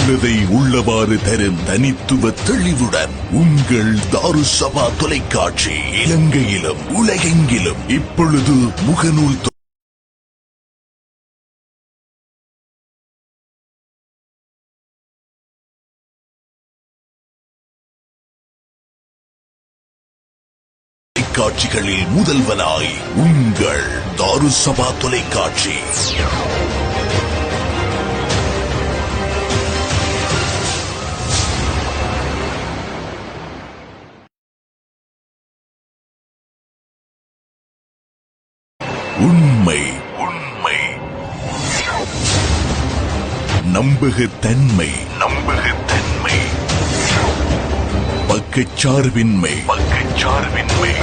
உள்ளதை உள்ளவாறு தரும் தனித்துவ தெளிவுடன் உங்கள் தாருசபா தொலைக்காட்சி இலங்கையிலும் உலகெங்கிலும் இப்பொழுது முகநூல் தொலைக்காட்சிகளில் முதல்வனாய் உங்கள் தாருசபா தொலைக்காட்சி. உண்மை உண்மை, நம்பகத்தன்மை நம்பகத்தன்மை, பக்கச்சார்பின்மை பக்கச்சார்பின்மை,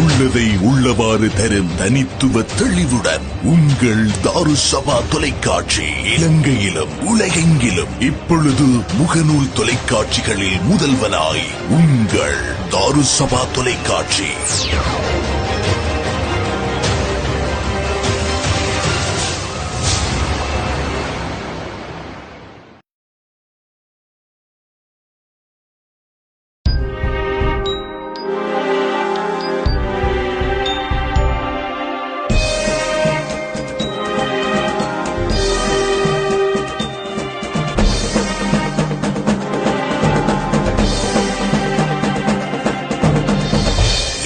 உள்ளதை உள்ளவாறு தரும் தனித்துவ தெளிவுடன் உங்கள் தாருசபா தொலைக்காட்சி இலங்கையிலும் உலகெங்கிலும் இப்பொழுது முகநூல் தொலைக்காட்சிகளில் முதல்வனாய் உங்கள் தாருசபா தொலைக்காட்சி.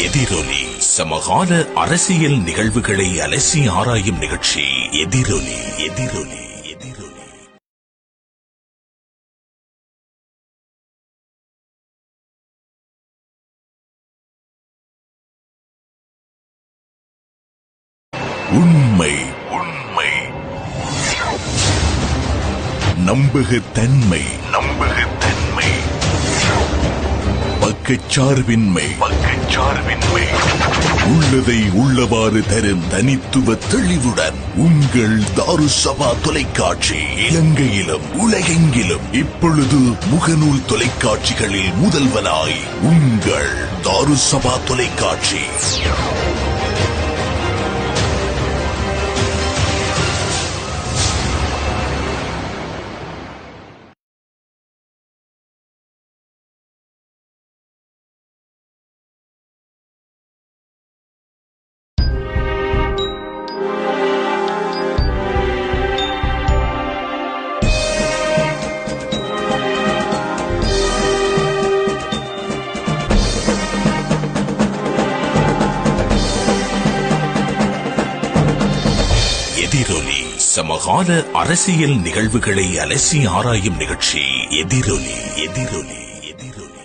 எதிரொலி, சமகால அரசியல் நிகழ்வுகளை அலசி ஆராயும் நிகழ்ச்சி எதிரொலி. எதிரொலி எதிரொலி உண்மை உண்மை, நம்பகத்தன்மை நம்பகத்தன்மை, பக்கச்சார்பின்மை பக்கச்சார்பின்மை, உள்ளதை உள்ளவாறு தரும் தனித்துவ தெளிவுடன் உங்கள் தாருசபா தொலைக்காட்சி இலங்கையிலும் உலகெங்கிலும் இப்பொழுது முகநூல் தொலைக்காட்சிகளில் முதல்வனாய் உங்கள் தாருசபா தொலைக்காட்சி. எதிரொலி, சமகால அரசியல் நிகழ்வுகளை அலசி ஆராயும் நிகழ்ச்சி எதிரொலி. எதிரொலி எதிரொலி.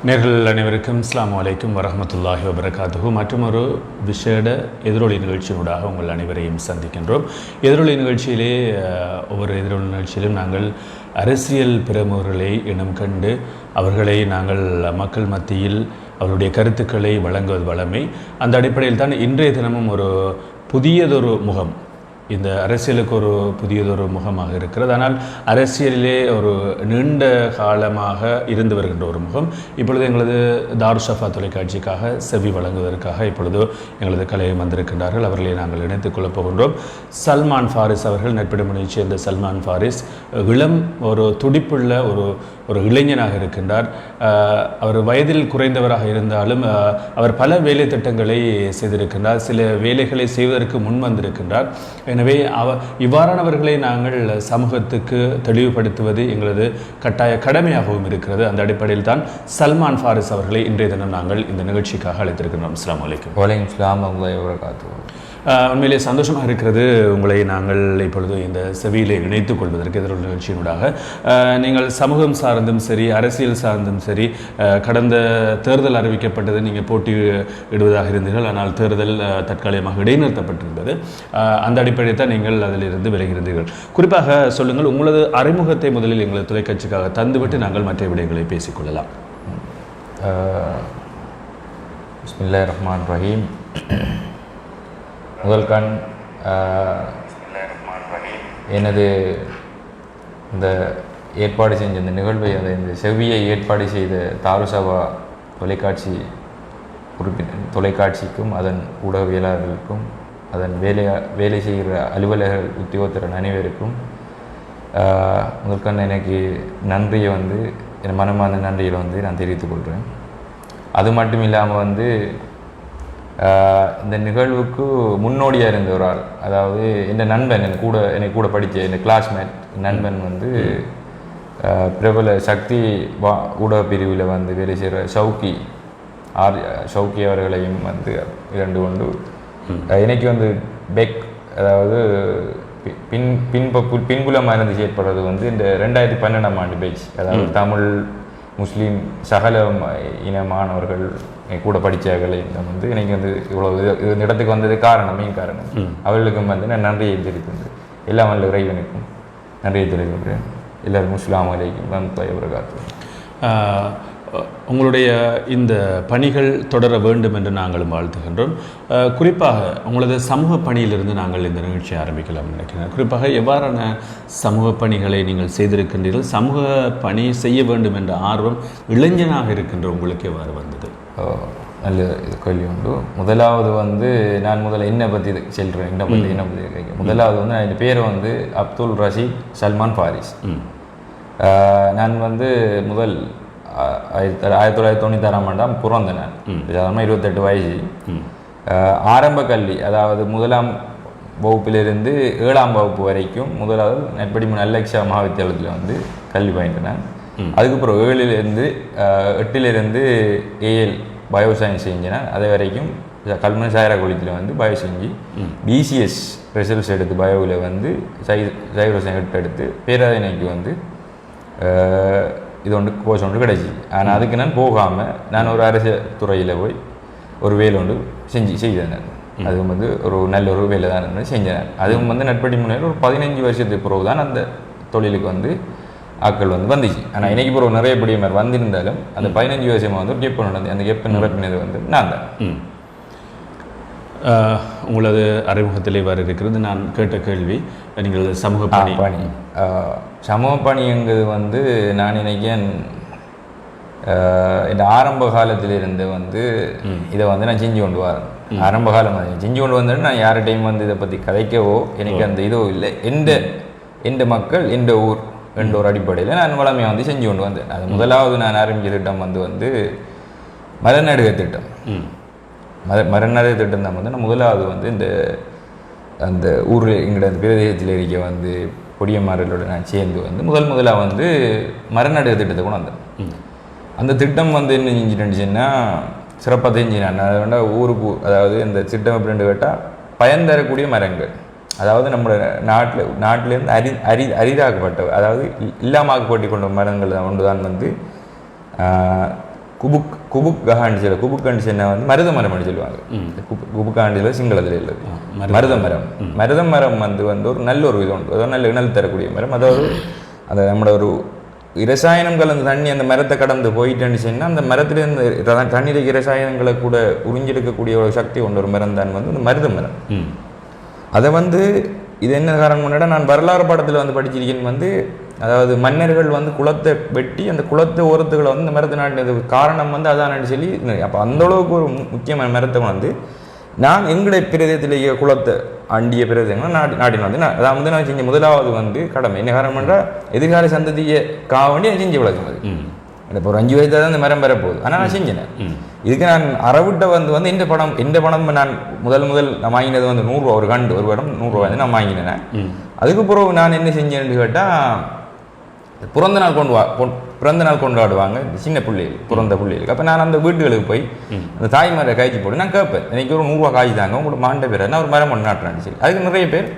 நேர்கள் அனைவருக்கும் அஸ்ஸலாமு அலைக்கும் வரஹ்மத்துல்லாஹி வபரகாத்துஹு. மற்றும் ஒரு விசேட எதிரொலி நிகழ்ச்சியினூடாக உங்கள் அனைவரையும் சந்திக்கின்றோம். எதிரொலி நிகழ்ச்சியிலே ஒவ்வொரு எதிரொலி நிகழ்ச்சியிலும் நாங்கள் அரசியல் பிரமுகர்களை இனம் கண்டு அவர்களை நாங்கள் மக்கள் மத்தியில் அவருடைய கருத்துக்களை வழங்குவது வழமை. அந்த அடிப்படையில் தான் இன்றைய தினமும் ஒரு புதியதொரு முகம், இந்த அரசியலுக்கு ஒரு புதியதொரு முகமாக இருக்கிறது. ஆனால் அரசியலிலே ஒரு நீண்ட காலமாக இருந்து வருகின்ற ஒரு முகம் இப்பொழுது எங்களது தாருசபா தொலைக்காட்சிக்காக செவி வழங்குவதற்காக இப்பொழுது எங்களது கலையை வந்திருக்கின்றார்கள். அவர்களை நாங்கள் இணைத்துக் கொள்ளப் போகின்றோம். சல்மான் ஃபாரிஸ் அவர்கள், நட்பிடமுனையைச் சேர்ந்த சல்மான் ஃபாரிஸ் இளம் ஒரு துடிப்புள்ள ஒரு இளைஞனாக இருக்கின்றார். அவர் வயதில் குறைந்தவராக இருந்தாலும் அவர் பல வேலை திட்டங்களை செய்திருக்கின்றார். சில வேலைகளை செய்வதற்கு முன் வந்திருக்கின்றார். எனவே இவ்வாறானவர்களை நாங்கள் சமூகத்துக்கு தெளிவுபடுத்துவது எங்களது கட்டாய கடமையாகவும் இருக்கிறது. அந்த அடிப்படையில் தான் சல்மான் ஃபாரிஸ் அவர்களை இன்றைய தினம் நாங்கள் இந்த நிகழ்ச்சிக்காக அழைத்திருக்கின்றோம். அஸ்ஸலாமு அலைக்கும். வலைக்கும் ஸலாம் வரஹ்மத்துல்லாஹி வபரகாத்துஹு. உண்மையிலே சந்தோஷமாக இருக்கிறது உங்களை நாங்கள் இப்பொழுது இந்த செவியிலே இணைத்துக் கொள்வதற்கு எதிரொலி நிகழ்ச்சியினூடாக. நீங்கள் சமூகம் சார்ந்தும் சரி, அரசியல் சார்ந்தும் சரி, கடந்த தேர்தல் அறிவிக்கப்பட்டது, நீங்கள் போட்டியிடுவதாக இருந்தீர்கள். ஆனால் தேர்தல் தற்காலிகமாக இடைநிறுத்தப்பட்டிருந்தது. அந்த அடிப்படையில் தான் நீங்கள் அதிலிருந்து விலகியிருந்தீர்கள். குறிப்பாக சொல்லுங்கள், உங்களது அறிமுகத்தை முதலில் எங்களது தொலைக்காட்சிக்காக தந்துவிட்டு நாங்கள் மற்ற விடயங்களை பேசிக்கொள்ளலாம். பிஸ்மில்லாஹிர் ரஹ்மானிர் ரஹீம். முதல் கண் எனது இந்த ஏற்பாடு செஞ்ச இந்த நிகழ்வை, அதை இந்த செவ்வியை ஏற்பாடு செய்த தாருசபா தொலைக்காட்சிக்கும் அதன் ஊடகவியலாளர்களுக்கும் அதன் வேலை செய்கிற அலுவலர்கள் உத்தியோகத்தர் அனைவருக்கும் முதற்கொண்டு எனக்கு நன்றியை வந்து என் மனமான நன்றியில் வந்து நான் தெரிவித்துக் கொள்கிறேன். அது மட்டும் இல்லாமல் வந்து இந்த நிகழ்வுக்கு முன்னோடியாக இருந்த ஒரு ஆள், அதாவது என் நண்பன், என்னை கூட படித்த என் கிளாஸ்மேட் நண்பன் வந்து பிரபல சக்தி ஊடக பிரிவில் வந்து வேலை செய்கிற ஷவுக்கி அவர்களையும் வந்து இரண்டு கொண்டு எனக்கு வந்து பெக், அதாவது பின்புலமாக இருந்து செயற்படுறது வந்து இந்த 2012ஆம் ஆண்டு பேட்ச், அதாவது தமிழ் முஸ்லீம் சகல இன மாணவர்கள் கூட படித்தவர்களை வந்து எனக்கு வந்து இவ்வளோ இந்த இடத்துக்கு வந்தது மெயின் காரணம் அவர்களுக்கும் வந்து நான் நன்றியை தெரிவிக்கின்றேன். எல்லாம் வல்ல இறைவனுக்கும் நன்றியை தெரிவிக்கின்றேன். எல்லாருக்கும் அஸ்ஸலாமு அலைக்கும் வரஹ்மத்துல்லாஹி வபரகாத்துஹு. உங்களுடைய இந்த பணிகள் தொடர வேண்டும் என்று நாங்களும் வாழ்த்துகின்றோம். குறிப்பாக உங்களது சமூக பணியிலிருந்து நாங்கள் இந்த நிகழ்ச்சியை ஆரம்பிக்கலாம் நினைக்கிறேன். குறிப்பாக எவ்வாறான சமூக பணிகளை நீங்கள் செய்திருக்கின்றீர்கள்? சமூக பணி செய்ய வேண்டும் என்ற ஆர்வம் இளைஞனாக இருக்கின்ற உங்களுக்கு எவ்வாறு வந்தது? நல்ல கேள்வி உண்டு. முதலாவது வந்து நான் என்னை பற்றி சொல்கிறேன். என்னை பற்றி முதலாவது வந்து என் பேர் வந்து அப்துல் ரஷீத் சல்மான் ஃபாரிஸ். நான் வந்து 1996ஆம் ஆண்டாம் பிறந்தேன். நான் 28 வயசு. ஆரம்ப கல்வி, அதாவது 1ஆம் வகுப்பிலிருந்து 7ஆம் வகுப்பு வரைக்கும் முதலாவது நெற்படிமன் நல்லக்ஷா மகாவித்தியாலயத்தில் வந்து கல்வி பயின்றேன். அதுக்கப்புறம் 8லிருந்து ஏஎல் பயோ சயின்ஸ் செஞ்சேன். அதே வரைக்கும் கல்முனை சாயரா காலேஜில் வந்து பயோ செஞ்சு பிசிஎஸ் ரிசல்ட்ஸ் எடுத்து பயோவில் வந்து சைரோசன் எடுத்து பேராதனைக்கு வந்து இது ஒன்று கோர்ஸ் ஒன்று கிடைச்சி. ஆனால் அதுக்கு நான் போகாமல் நான் ஒரு அரசு துறையில் போய் ஒரு வேலை ஒன்று செய்தேன். அதுவும் வந்து ஒரு நல்ல ஒரு வேலை தான் இருந்தது, செஞ்சேன். அதுவும் வந்து நட்படி முறையில் ஒரு 15 வருஷத்துக்கு பிறகு தான் அந்த தொழிலுக்கு வந்து ஆட்கள் வந்து வந்துச்சு. ஆனால் இன்றைக்கி பிறகு நிறைய படிய மாதிரி வந்திருந்தாலும் அந்த 15 வருஷமாக வந்து ஒரு கெப்பை நடந்து அந்த கெப்பை நிரப்பினது வந்து நான் தான். உங்களது அறிமுகத்திலே வர இருக்கிறது. நான் கேட்ட கேள்வி, நீங்கள் சமூக பணிங்கிறது வந்து நான் நினைக்கிறேன் இந்த ஆரம்ப காலத்திலிருந்து வந்து இதை வந்து நான் செஞ்சு கொண்டு வரேன். ஆரம்ப காலம் செஞ்சு கொண்டு வந்தேன்னு நான் யார்கிட்டையும் வந்து இதை பற்றி கதைக்கவோ எனக்கு அந்த இதோ இல்லை. எந்த மக்கள் எந்த ஊர் என்ற ஒரு அடிப்படையில் நான் வளமையாக வந்து செஞ்சு கொண்டு வந்தேன். அது முதலாவது நான் ஆரம்பித்த திட்டம் வந்து மரநடுகை திட்டம். மரநடுகை திட்டம் தான் வந்து நான் முதலாவது வந்து அந்த ஊரில் எங்களோட பிரதேசத்தில் இருக்க வந்து பொடியமார்களோட நான் சேர்ந்து வந்து முதலாக வந்து மரநடுகை திட்டத்தை கொண்டு வந்தேன். அந்த திட்டம் வந்து என்ன செஞ்சுட்டுச்சுன்னா சிறப்பாக தெரிஞ்சுனான். அதை வேண்டாம் ஊருக்கு, அதாவது இந்த திட்டம் எப்படின்னு கேட்டால் பயன் தரக்கூடிய மரங்கள், அதாவது நம்ம நாட்டிலேருந்து அரிதாக்கப்பட்ட, அதாவது இல்லாமக்கப்பட்டு கொண்ட மரங்கள் ஒன்று தான் வந்து குபுக்காண்டியில் குபுக்காண்டிச்சனை வந்து மருத மரம்னு சொல்லுவாங்க. குபுக்காண்டியில் சிங்களத்தில் உள்ளது மருத மரம். மருத மரம் வந்து ஒரு நல்ல ஒரு இது உண்டு, அதாவது நல்ல இணல் தரக்கூடிய மரம். அதாவது அந்த நம்மளோட ஒரு இரசாயனம் கலந்த தண்ணி அந்த மரத்தை கடந்து போயிட்டேன்னு சொன்னால் அந்த மரத்துலேருந்து தண்ணீர் இரசாயனங்களை கூட உறிஞ்செடுக்கக்கூடிய ஒரு சக்தி கொண்ட ஒரு மரம் தான் வந்து அந்த மருத மரம். அதை வந்து இது என்ன காரணம் முன்னாடி நான் வரலாறு பாடத்தில் வந்து படிச்சிருக்கேன். வந்து அதாவது மன்னர்கள் வந்து குளத்தை வெட்டி அந்த குளத்தை ஓரத்துக்களை வந்து இந்த மரத்தை நாட்டினது காரணம் வந்து அதான் சொல்லி. அப்போ அந்தளவுக்கு ஒரு முக்கியமான மரத்தை வந்து நான் எங்களுடைய பிரதேசத்திலேயே குளத்தை அண்டிய பிரதேசங்கள் நாட்டின வந்து அதான் வந்து நான் செஞ்ச முதலாவது வந்து கடமை. என்ன காரணம் என்றால் எதிர்கால சந்ததியை வேண்டி நான் செஞ்சு விளக்கம். அது இப்போ ஒரு 5 வயதாக தான் இந்த மரம் பெறப்போகுது. ஆனால் நான் செஞ்சேன். இதுக்கு நான் அறவிட்ட வந்து இந்த படம் நான் முதல் நான் வாங்கினது வந்து 100 ரூபா. ஒரு படம் 100 ரூபா வந்து நான் வாங்கினேன். அதுக்கு பிறகு நான் என்ன செஞ்சேன்னு கேட்டால் பிறந்த நாள் கொண்டாடுவாங்க சின்ன பிள்ளைகள், பிறந்த பிள்ளைகளுக்கு. அப்போ நான் அந்த வீட்டுகளுக்கு போய் அந்த தாய்மாரை காய்ச்சி போட்டு நான் கேட்பேன், எனக்கு ஒரு 100 ரூபா காய்ச்சி தாங்க உங்களோட மகன்ட பேர் நான் ஒரு மரம் ஒன்று நாட்டுறேன் சொல்லி. அதுக்கு நிறைய பேர்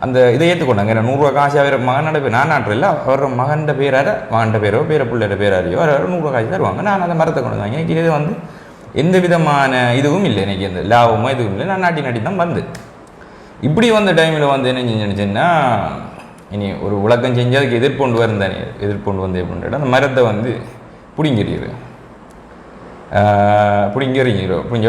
அந்த இதை ஏற்றுக்கொண்டாங்க. 100 ரூபா காசு அவர் மகனோட பேர் நான் நாட்டுறேன், அவர் மகன்ட பேரார மகன்ட பேரோ பிள்ளையோட பேராரையோ அவர் 100 ரூபா காய்ச்சி தருவாங்க. நான் அந்த மரத்தை கொண்டு வந்தாங்க. எனக்கு இது வந்து எந்த விதமான இதுவும் இல்லை, எனக்கு எந்த லாபமோ இதுவும் இல்லை. நான் நாட்டி தான் வந்து இப்படி வந்த டைமில் வந்து என்ன செஞ்சுன்னா, இனி ஒரு விளக்கம் செஞ்சு அதுக்கு எதிர்கொண்டு வரந்தானே எதிர்கொண்டு வந்து எப்படின்ட்டு அந்த மரத்தை வந்து பிடிங்கிடுறோம்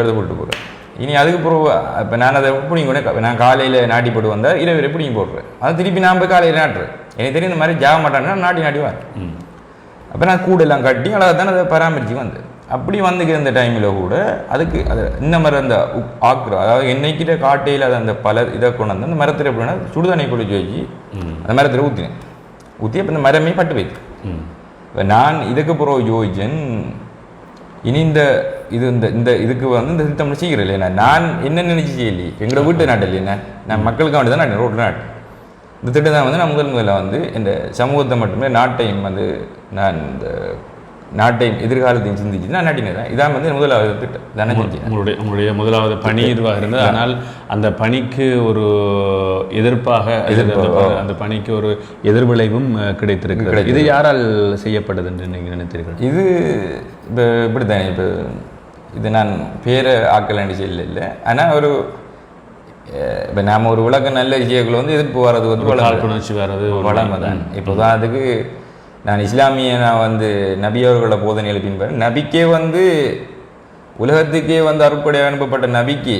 எடுத்து போட்டு போடுறேன். இனி அதுக்கு பிறகு இப்போ நான் அதை பிடிங்க நான் காலையில் நாட்டி போட்டு வந்தால் இரவு பிடிங்கி போடுறேன். அதை திருப்பி நான் போய் காலையில் நாட்டுறேன். எனக்கு தெரியும் இந்த மாதிரி ஜாக மாட்டாங்கன்னா நாட்டி வரேன். அப்போ நான் கூடெல்லாம் கட்டி அழகாக தானே அதை பராமரித்து வந்தேன். அப்படி வந்துக்கிற டைமில் கூட அதுக்கு அது இந்த மாதிரி அந்த ஆக்குறோம், அதாவது என்னைக்கிட்ட காட்டையில் அது அந்த பல இதை கொண்டு வந்து அந்த மரத்தில் எப்படின்னா சுடுதண்ணி குளிச்சு வச்சு அந்த மரத்தில் ஊற்றினேன். ஊற்றி அப்போ இந்த மரமே பட்டு வைத்து. இப்போ நான் இதுக்கு பிறகு யோசிச்சேன், இனி இந்த இதுக்கு வந்து இந்த திட்டம் செய்கிறேன் இல்லையா, நான் என்ன நினைச்சு செய்யலையே, எங்களோட வீட்டு நாட்டு இல்லையா, நான் மக்களுக்கு வேண்டி தான் நான் ரோட்டு நாட்டு இந்த திட்டம் தான் வந்து நான் முதல்ல வந்து இந்த சமூகத்தை மட்டுமே நாட்டையும் வந்து நான் இந்த நாட்டையும் எதிர்காலத்தையும் சிந்திச்சு நான் நாட்டினேன். இதான் வந்து முதலாவது திட்டம் தானே. உங்களுடைய முதலாவது பணி இதுவாக இருந்தது. ஆனால் அந்த பணிக்கு ஒரு எதிர்ப்பாக அந்த பணிக்கு ஒரு எதிர்விளைவும் கிடைத்திருக்கிறது. இது யாரால் செய்யப்பட்டது என்று நீங்கள் நினைத்தீர்கள்? இது இப்போ இப்படித்தானே, இப்போ இது நான் பேரை ஆக்கல் செய்யல இல்லை, ஆனால் ஒரு இப்போ நாம் ஒரு உலக நல்ல விஷயங்கள் வந்து எதிர்ப்பு வர்றது வந்து காழ்ப்புணர்ச்சி வர்றது வளமை தான். இப்போ அதுக்கு நான் இஸ்லாமிய நான் வந்து நபி அவர்களோட போதனைகளை பின்பற்ற நபிக்கே வந்து உலகத்துக்கே வந்து அருட்கொடையாக அனுப்பப்பட்ட நபிக்கு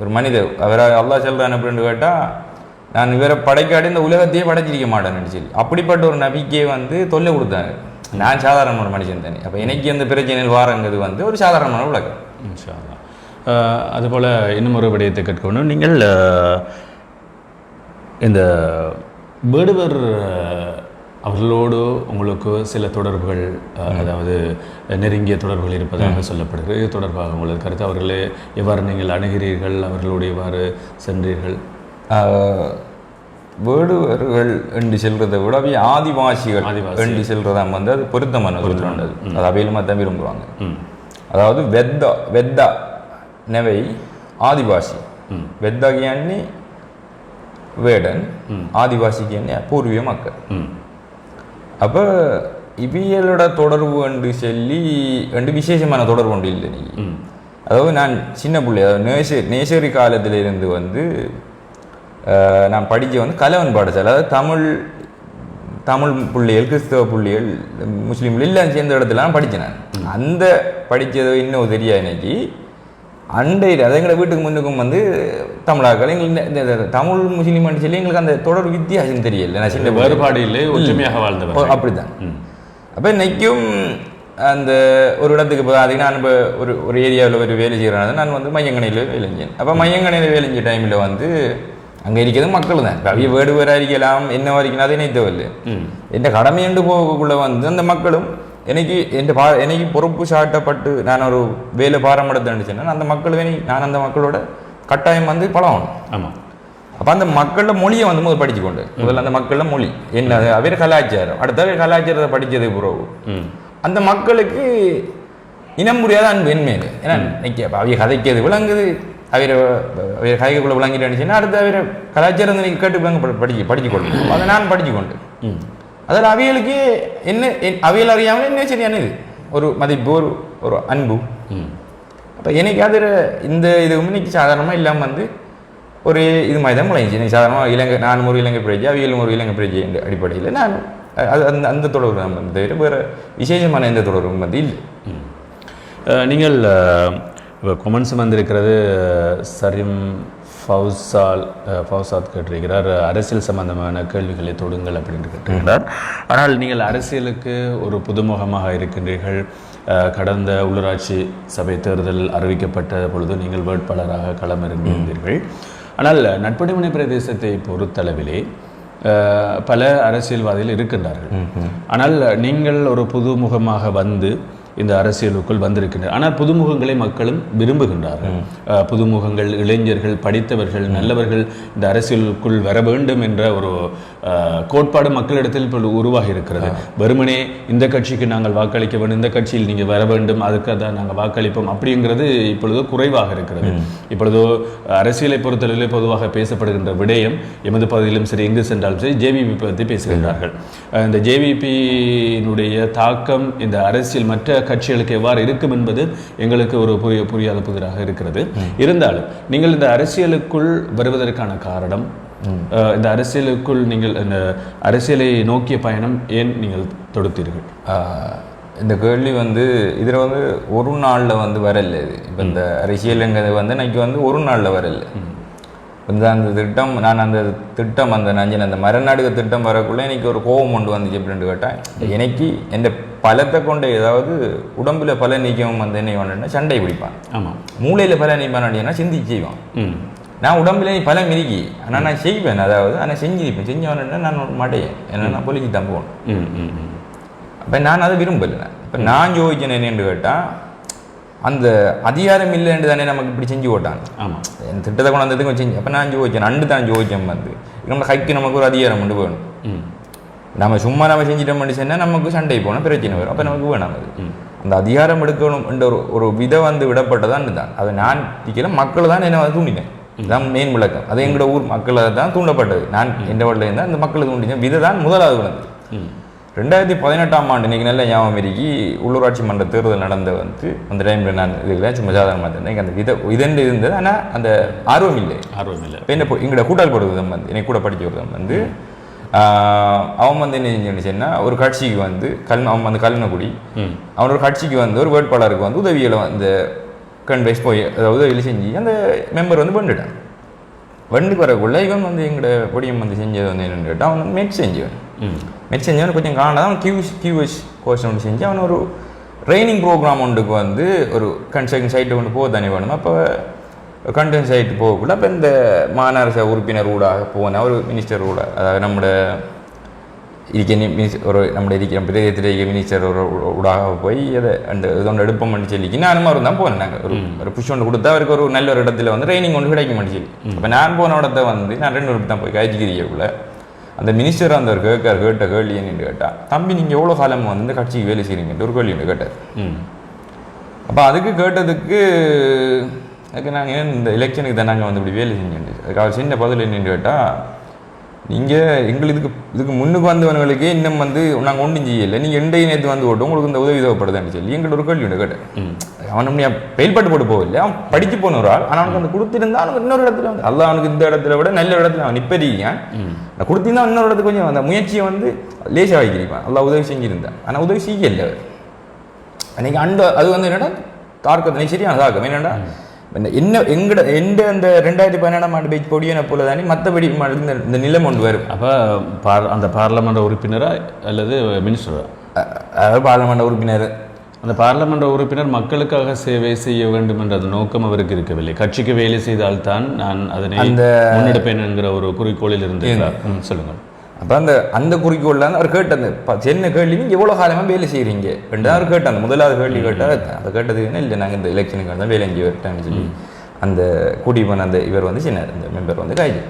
ஒரு மனிதர் அவரை அல்லாஹ் சொல்கிறான் அப்படின்னு கேட்டால், நான் இவரை படைக்காட்டி இந்த உலகத்தையே படைச்சிருக்க மாட்டேன்னு சொல்லி அப்படிப்பட்ட ஒரு நபிக்கே வந்து தொல்லை கொடுத்தாங்க. நான் சாதாரணமான மனுஷன் தானே, அப்போ எனக்கு அந்த பிரச்சனையில் வாரங்கிறது வந்து ஒரு சாதாரணமான உலகம். அதுபோல் இன்னும் ஒரு விடயத்தை கேட்கணும். நீங்கள் இந்த வேடுவர் அவர்களோடு உங்களுக்கு சில தொடர்புகள், அதாவது நெருங்கிய தொடர்புகள் இருப்பதாக சொல்லப்படுகிறது. இது தொடர்பாக உங்களது கருத்து, அவர்களே எவ்வாறு நீங்கள் அணுகிறீர்கள், அவர்களோடு எவ்வாறு சென்றீர்கள்? வேடுவர்கள் என்று செல்றதை விட அவை ஆதிவாசிகள் என்று செல்றதா வந்து அது பொருத்தமான சொல்லுண்டது. அது அவையிலுமா தான் விரும்புவாங்க. அதாவது வெத்தா நெவை ஆதிவாசி, வெத்தா කියන්නේ வேடன், ஆதிவாசிக்கு என்ன பூர்வீக மக்கள். அப்போ இவியலோட தொடர்பு என்று சொல்லி ரெண்டு விசேஷமான தொடர்பு ஒன்று இல்லை. நீ அதாவது நான் சின்ன பிள்ளை, அதாவது நேசரி காலத்திலிருந்து வந்து நான் படித்த வந்து கலவன் பாடசாலை, அதாவது தமிழ் பிள்ளைகள், கிறிஸ்தவ பிள்ளைகள், முஸ்லீம்கள் எல்லாம் சேர்ந்த இடத்துல நான் படித்தேன். நான் அந்த படித்தது இன்னும் தெரியா எனக்கு அண்டையில், அது எங்களை வீட்டுக்கு முன்னுக்கும் வந்து தமிழாக்கள் எங்களுக்கு இந்த தமிழ் முஸ்லீம் சொல்லி எங்களுக்கு அந்த தொடர் வித்தியாசம் தெரியல. நான் சின்ன வேறுபாடு இல்லை, ஒற்றுமையாக வாழ்ந்தவர் அப்படிதான். அப்போ இன்னைக்கும் அந்த ஒரு இடத்துக்கு இப்போ அதுக்கு நான் இப்போ ஒரு ஏரியாவில் ஒரு வேலை செய்கிறனால நான் வந்து மையங்கணையில் வேலை செஞ்சேன். அப்போ மையங்கணையில் வேலை செஞ்ச டைமில் வந்து அங்கே இருக்கிறது மக்கள் தான். அவைய வேடு வேற அறிக்கலாம் என்ன வரைக்கும் அதை நினைத்தவில்லை. என் கடமையண்டு போகக்குள்ள வந்து அந்த மக்களும் எனக்கு பொறுப்பு சாட்டப்பட்டு நான் ஒரு வேலை பாரம்பரியத்தை சொன்னேன். அந்த மக்கள் நான் அந்த மக்களோட கட்டாயம் வந்து பழகணும். ஆமாம். அப்போ அந்த மக்களோட மொழியை வந்து முதல் படிச்சு கொண்டு முதல்ல அந்த மக்களோட மொழி என்ன, அவர கலாச்சாரம், அடுத்த கலாச்சாரத்தை படித்தது பிறகு அந்த மக்களுக்கு இனம் புரியாத அன்பு என்மேல். ஏன்னா அவைய கதைக்கிறது விளங்குது, அவரை கைக்குள்ளே விளங்கிட்டு அடுத்து அவரை கலாச்சாரம் கேட்டு படிச்சு கொள்ளணும். அதை நான் படிச்சு கொண்டு அதில் அவைகளுக்கு என்ன அவையில் அறியாமல் என்ன சரியான இது ஒரு மதிப்பு, ஒரு அன்பு. அப்போ எனக்கு அதில் இந்த இது இன்னைக்கு சாதாரணமாக இல்லாமல் வந்து ஒரு இது மாதிரி தான் முளைஞ்சி. எனக்கு சாதாரணமாக நான் ஒரு இலங்கை பிரஜை, அவையிலும் ஒரு இலங்கை பிரஜை என்ற அடிப்படையில் நான் அது அந்த தொடர்பு தான் வந்து வேறு விசேஷமான எந்த தொடர்பும் வந்து இல்லை. நீங்கள் இப்போ கொமெண்ட்ஸ் வந்திருக்கிறது. சரிம் ஃபவுசாத் கேட்டிருக்கிறார், அரசியல் சம்பந்தமான கேள்விகளை தொடுங்கள் அப்படின்னு கேட்டிருக்கிறார். ஆனால் நீங்கள் அரசியலுக்கு ஒரு புதுமுகமாக இருக்கின்றீர்கள். கடந்த உள்ளூராட்சி சபை தேர்தல் அறிவிக்கப்பட்ட பொழுது நீங்கள் வேட்பாளராக களமிறங்கியிருந்தீர்கள். ஆனால் நட்புடைமனை பிரதேசத்தை பொறுத்தளவிலே பல அரசியல்வாதிகள் இருக்கின்றார்கள். ஆனால் நீங்கள் ஒரு புதுமுகமாக வந்து இந்த அரசியலுக்குள் வந்திருக்கின்றனர். ஆனால் புதுமுகங்களை மக்களும் விரும்புகின்றார்கள். புதுமுகங்கள், இளைஞர்கள், படித்தவர்கள், நல்லவர்கள் இந்த அரசியலுக்குள் வர வேண்டும் என்ற ஒரு கோட்பாடு மக்களிடத்தில் இப்போ உருவாகி இருக்கிறது. வெறுமனே இந்த கட்சிக்கு நாங்கள் வாக்களிக்க வேண்டும், இந்த கட்சியில் நீங்கள் வர வேண்டும், அதுக்கு தான் நாங்கள் வாக்களிப்போம் அப்படிங்கிறது இப்பொழுது குறைவாக இருக்கிறது. இப்பொழுது அரசியலை பொறுத்தளவில் பொதுவாக பேசப்படுகின்ற விடயம் எமது பகுதியிலும் சரி, எங்கு சென்றாலும் சரி, ஜேவிபி பற்றி பேசுகின்றார்கள். இந்த ஜேவிபியினுடைய தாக்கம் இந்த அரசியல் மற்ற கட்சிகளுக்கு எவ்வாறு இருக்கும் என்பது எங்களுக்கு ஒரு புரியாத புதிராக இருக்கிறது. இருந்தாலும் நீங்கள் இந்த அரசியலுக்குள் வருவதற்கான காரணம், இந்த அரசியலுக்குள் நீங்கள் இந்த அரசியலை நோக்கிய பயணம் ஏன் நீங்கள் தொடுத்தீர்கள்? இந்த கேள்வி வந்து இதில் வந்து ஒரு நாளில் வந்து வரல. இது இப்போ இந்த அரசியலுங்கிறது வந்து எனக்கு வந்து ஒரு நாளில் வரல. அந்த திட்டம் நான் அந்த திட்டம் அந்த நஞ்சன் அந்த மரநாடுக திட்டம் வரக்குள்ளே எனக்கு ஒரு கோபம் கொண்டு வந்துச்சு எப்படின்னு கேட்டேன். எனக்கு எந்த பலத்தை கொண்டு ஏதாவது உடம்புல பல நீக்கம் வந்து என்ன வேணும்னா சண்டை பிடிப்பான். ஆமாம், மூளையில் பல நீப்பான் சிந்திச்சு செய்வான். நான் உடம்புல நீ பலம் இருக்கி ஆனால் நான் செய்வேன், அதாவது ஆனால் செஞ்சிருப்பேன். செஞ்சவனா நான் மாட்டேன், ஏன்னா பொலிக்கு தான் போகணும். அப்போ நான் அதை விரும்பலை. இப்போ நான் யோசிச்சேன் என்னென்னு கேட்டால், அந்த அதிகாரம் இல்லைன்னு தானே நமக்கு இப்படி செஞ்சு போட்டாங்க. ஆமாம், என் திட்டத்தை கொண்டு வந்ததுக்கு செஞ்சு. அப்போ நான் ஜோதிச்சேன், அண்டு தான் ஜோதிச்சேன் வந்து நம்ம கைக்கு நமக்கு ஒரு அதிகாரம் கொண்டு வேணும். நம்ம சும்மா நம்ம செஞ்சிட்டோம் சொன்னால் நமக்கு சண்டை போனால் பிரச்சனை வரும். அப்போ நமக்கு வேணாம் அது. அந்த அதிகாரம் எடுக்கணும் என்ற ஒரு விதை வந்து விடப்பட்டதான் தான். அதை நான் டிக்கல மக்கள் தான் என்ன தூண்டினேன். இதுதான் மெயின் விளக்கம். அது எங்களோட ஊர் மக்களை தான் தூண்டப்பட்டது. நான் எந்த வார்டில் இருந்தால் அந்த மக்களை தூண்டினேன். விதை தான் முதலாவது வந்து 2018ஆம் ஆண்டு இன்னைக்கு நல்ல ஞாபகம் இருக்கி உள்ளூராட்சி மன்ற தேர்தல் நடந்த வந்து அந்த டைமில் நான் இதுல சும்மா சாதாரணமாக இருந்தேன். எனக்கு அந்த இதண்டு இருந்தது, ஆனால் அந்த ஆர்வம் இல்லை. இப்போ என்ன எங்களோட கூட்டால் போடுவதும் வந்து எனக்கு கூட படிக்க வருவதும் வந்து அவன் வந்து என்ன செஞ்சுன்னா ஒரு கட்சிக்கு வந்து அவன் வந்து கல்னகுடி அவன் ஒரு கட்சிக்கு வந்து ஒரு வேட்பாளருக்கு வந்து உதவிகளை வந்து கன்வைஸ் போய் அதாவது உதவியில் செஞ்சு அந்த மெம்பர் வந்து பண்ணிட்டான். வண்டுக்கு வரக்குள்ள இவன் வந்து எங்களோட பொடியம் வந்து செஞ்சது வந்து என்னென்னு கேட்டால் அவன் வந்து மெட் செஞ்சவன். மெட் செஞ்சவன் கொஞ்சம் காணாதான் அவன் கியூஎஸ் கோர்ஸ் ஒன்று செஞ்சு அவன் ஒரு ட்ரைனிங் ப்ரோக்ராம் ஒன்றுக்கு வந்து ஒரு கன்ஸ்ட்ரக்ஷன் சைட்டு கொண்டு போக தானே வேணும். அப்போ கன்ஸ்ட்ரக்ஷன் சைட்டு போகக்குள்ள அப்போ இந்த மாநகர உறுப்பினர் ஊடாக போன ஒரு மினிஸ்டர் ஊடாக, அதாவது நம்மளோட ஒரு நம்மளோட இருக்கிற பிரதேசத்தில் இருக்க மினிஸ்டர் ஒரு ஊடாக போய் அதை அந்த இதொன்று எடுப்போம் பண்ணி சொல்லிக்கு நானும் அவர் தான் போனேன். நாங்கள் ஒரு புஷ் ஒன்று கொடுத்தா அவருக்கு ஒரு நல்ல ஒரு இடத்துல வந்து ட்ரைனிங் ஒன்று கிடைக்க மாட்டேன் சொல்லி. அப்போ நான் போன இடத்த வந்து நான் 2 தான் போய் காய்ச்சிக்கிறீக்குள்ள அந்த மினிஸ்டர் அந்த ஒரு கேட்ட கேள்வி என்னன்னு கேட்டால், தம்பி நீங்கள் எவ்வளோ காலம் வந்து கட்சிக்கு வேலை செய்கிறீங்கன்ட்டு ஒரு கேள்வி ஒன்று கேட்டார். அப்போ அதுக்கு கேட்டதுக்கு அதுக்கு நாங்கள் ஏன் இந்த எலெக்ஷனுக்கு தான் நாங்கள் வந்து இப்படி வேலை செஞ்சோம். அதுக்கு அவர் சின்ன பதில் என்னன்னு கேட்டால், நீங்கள் எங்களுக்கு இதுக்கு முன்னுக்கு வந்தவர்களுக்கு இன்னும் வந்து நாங்கள் ஒன்றும் செய்யலை, நீங்கள் எண்டையை நேற்று வந்து ஓட்டும் உங்களுக்கு இந்த உதவி தேவைப்படுதுன்னு சொல்லி எங்கிட்ட ஒரு கேள்வி ஒன்று கேட்டேன். அவன் நம்ம பெயில்பட்டு போட்டு போகல, அவன் படிச்சு போன ஒரு ஆள். ஆனால் அவனுக்கு அந்த கொடுத்துருந்தா அவனுக்கு இன்னொரு இடத்துல வந்து அல்ல அவனுக்கு இந்த இடத்துல விட நல்ல இடத்துல அவன் நிப்பறிக்கான். நான் கொடுத்திருந்தா இன்னொரு இடத்துக்கு கொஞ்சம் அந்த முயற்சியை வந்து லேசாக வைக்கிறீப்பான். அல்லா உதவி செஞ்சுருந்தான், ஆனால் உதவி செய்யலை அவர் அன்றைக்கி. அது வந்து என்னடா தார்க்கத்தை சரியான தாக்கம் என்னடா என்ன எந்த அந்த 2017ஆம் ஆண்டு பேச்சு பொடியனை போல தானே மற்றபடி இந்த நிலம் ஒன்று வரும். அப்போ அந்த பார்லமெண்ட் உறுப்பினரா அல்லது மினிஸ்டரா? அதாவது பார்லமெண்ட் உறுப்பினர். அந்த பார்லமெண்ட் உறுப்பினர் மக்களுக்காக சேவை செய்ய வேண்டும் என்ற அந்த நோக்கம் அவருக்கு இருக்கவில்லை. கட்சிக்கு வேலை செய்தால்தான் நான் அதனை முன்னெடுப்பேன் என்கிற ஒரு குறிக்கோளில் இருந்து சொல்லுங்கள். அப்போ அந்த குறிக்கோளில் அவர் கேட்ட அந்த என்ன கேள்வி, நீங்கள் எவ்வளோ காலமாக வேலை செய்கிறீங்க ரெண்டு அவர் கேட்டார். அந்த முதலாவது கேள்வி கேட்டால் அதை கேட்டதுக்குன்னா இல்லை நாங்கள் இந்த எலெக்ஷனுக்கு தான் வேலை செஞ்சு வரட்டேன்னு சொல்லி அந்த கூட்டி போன அந்த இவர் வந்து சின்ன இந்த மெம்பர் வந்து காய்ச்சி.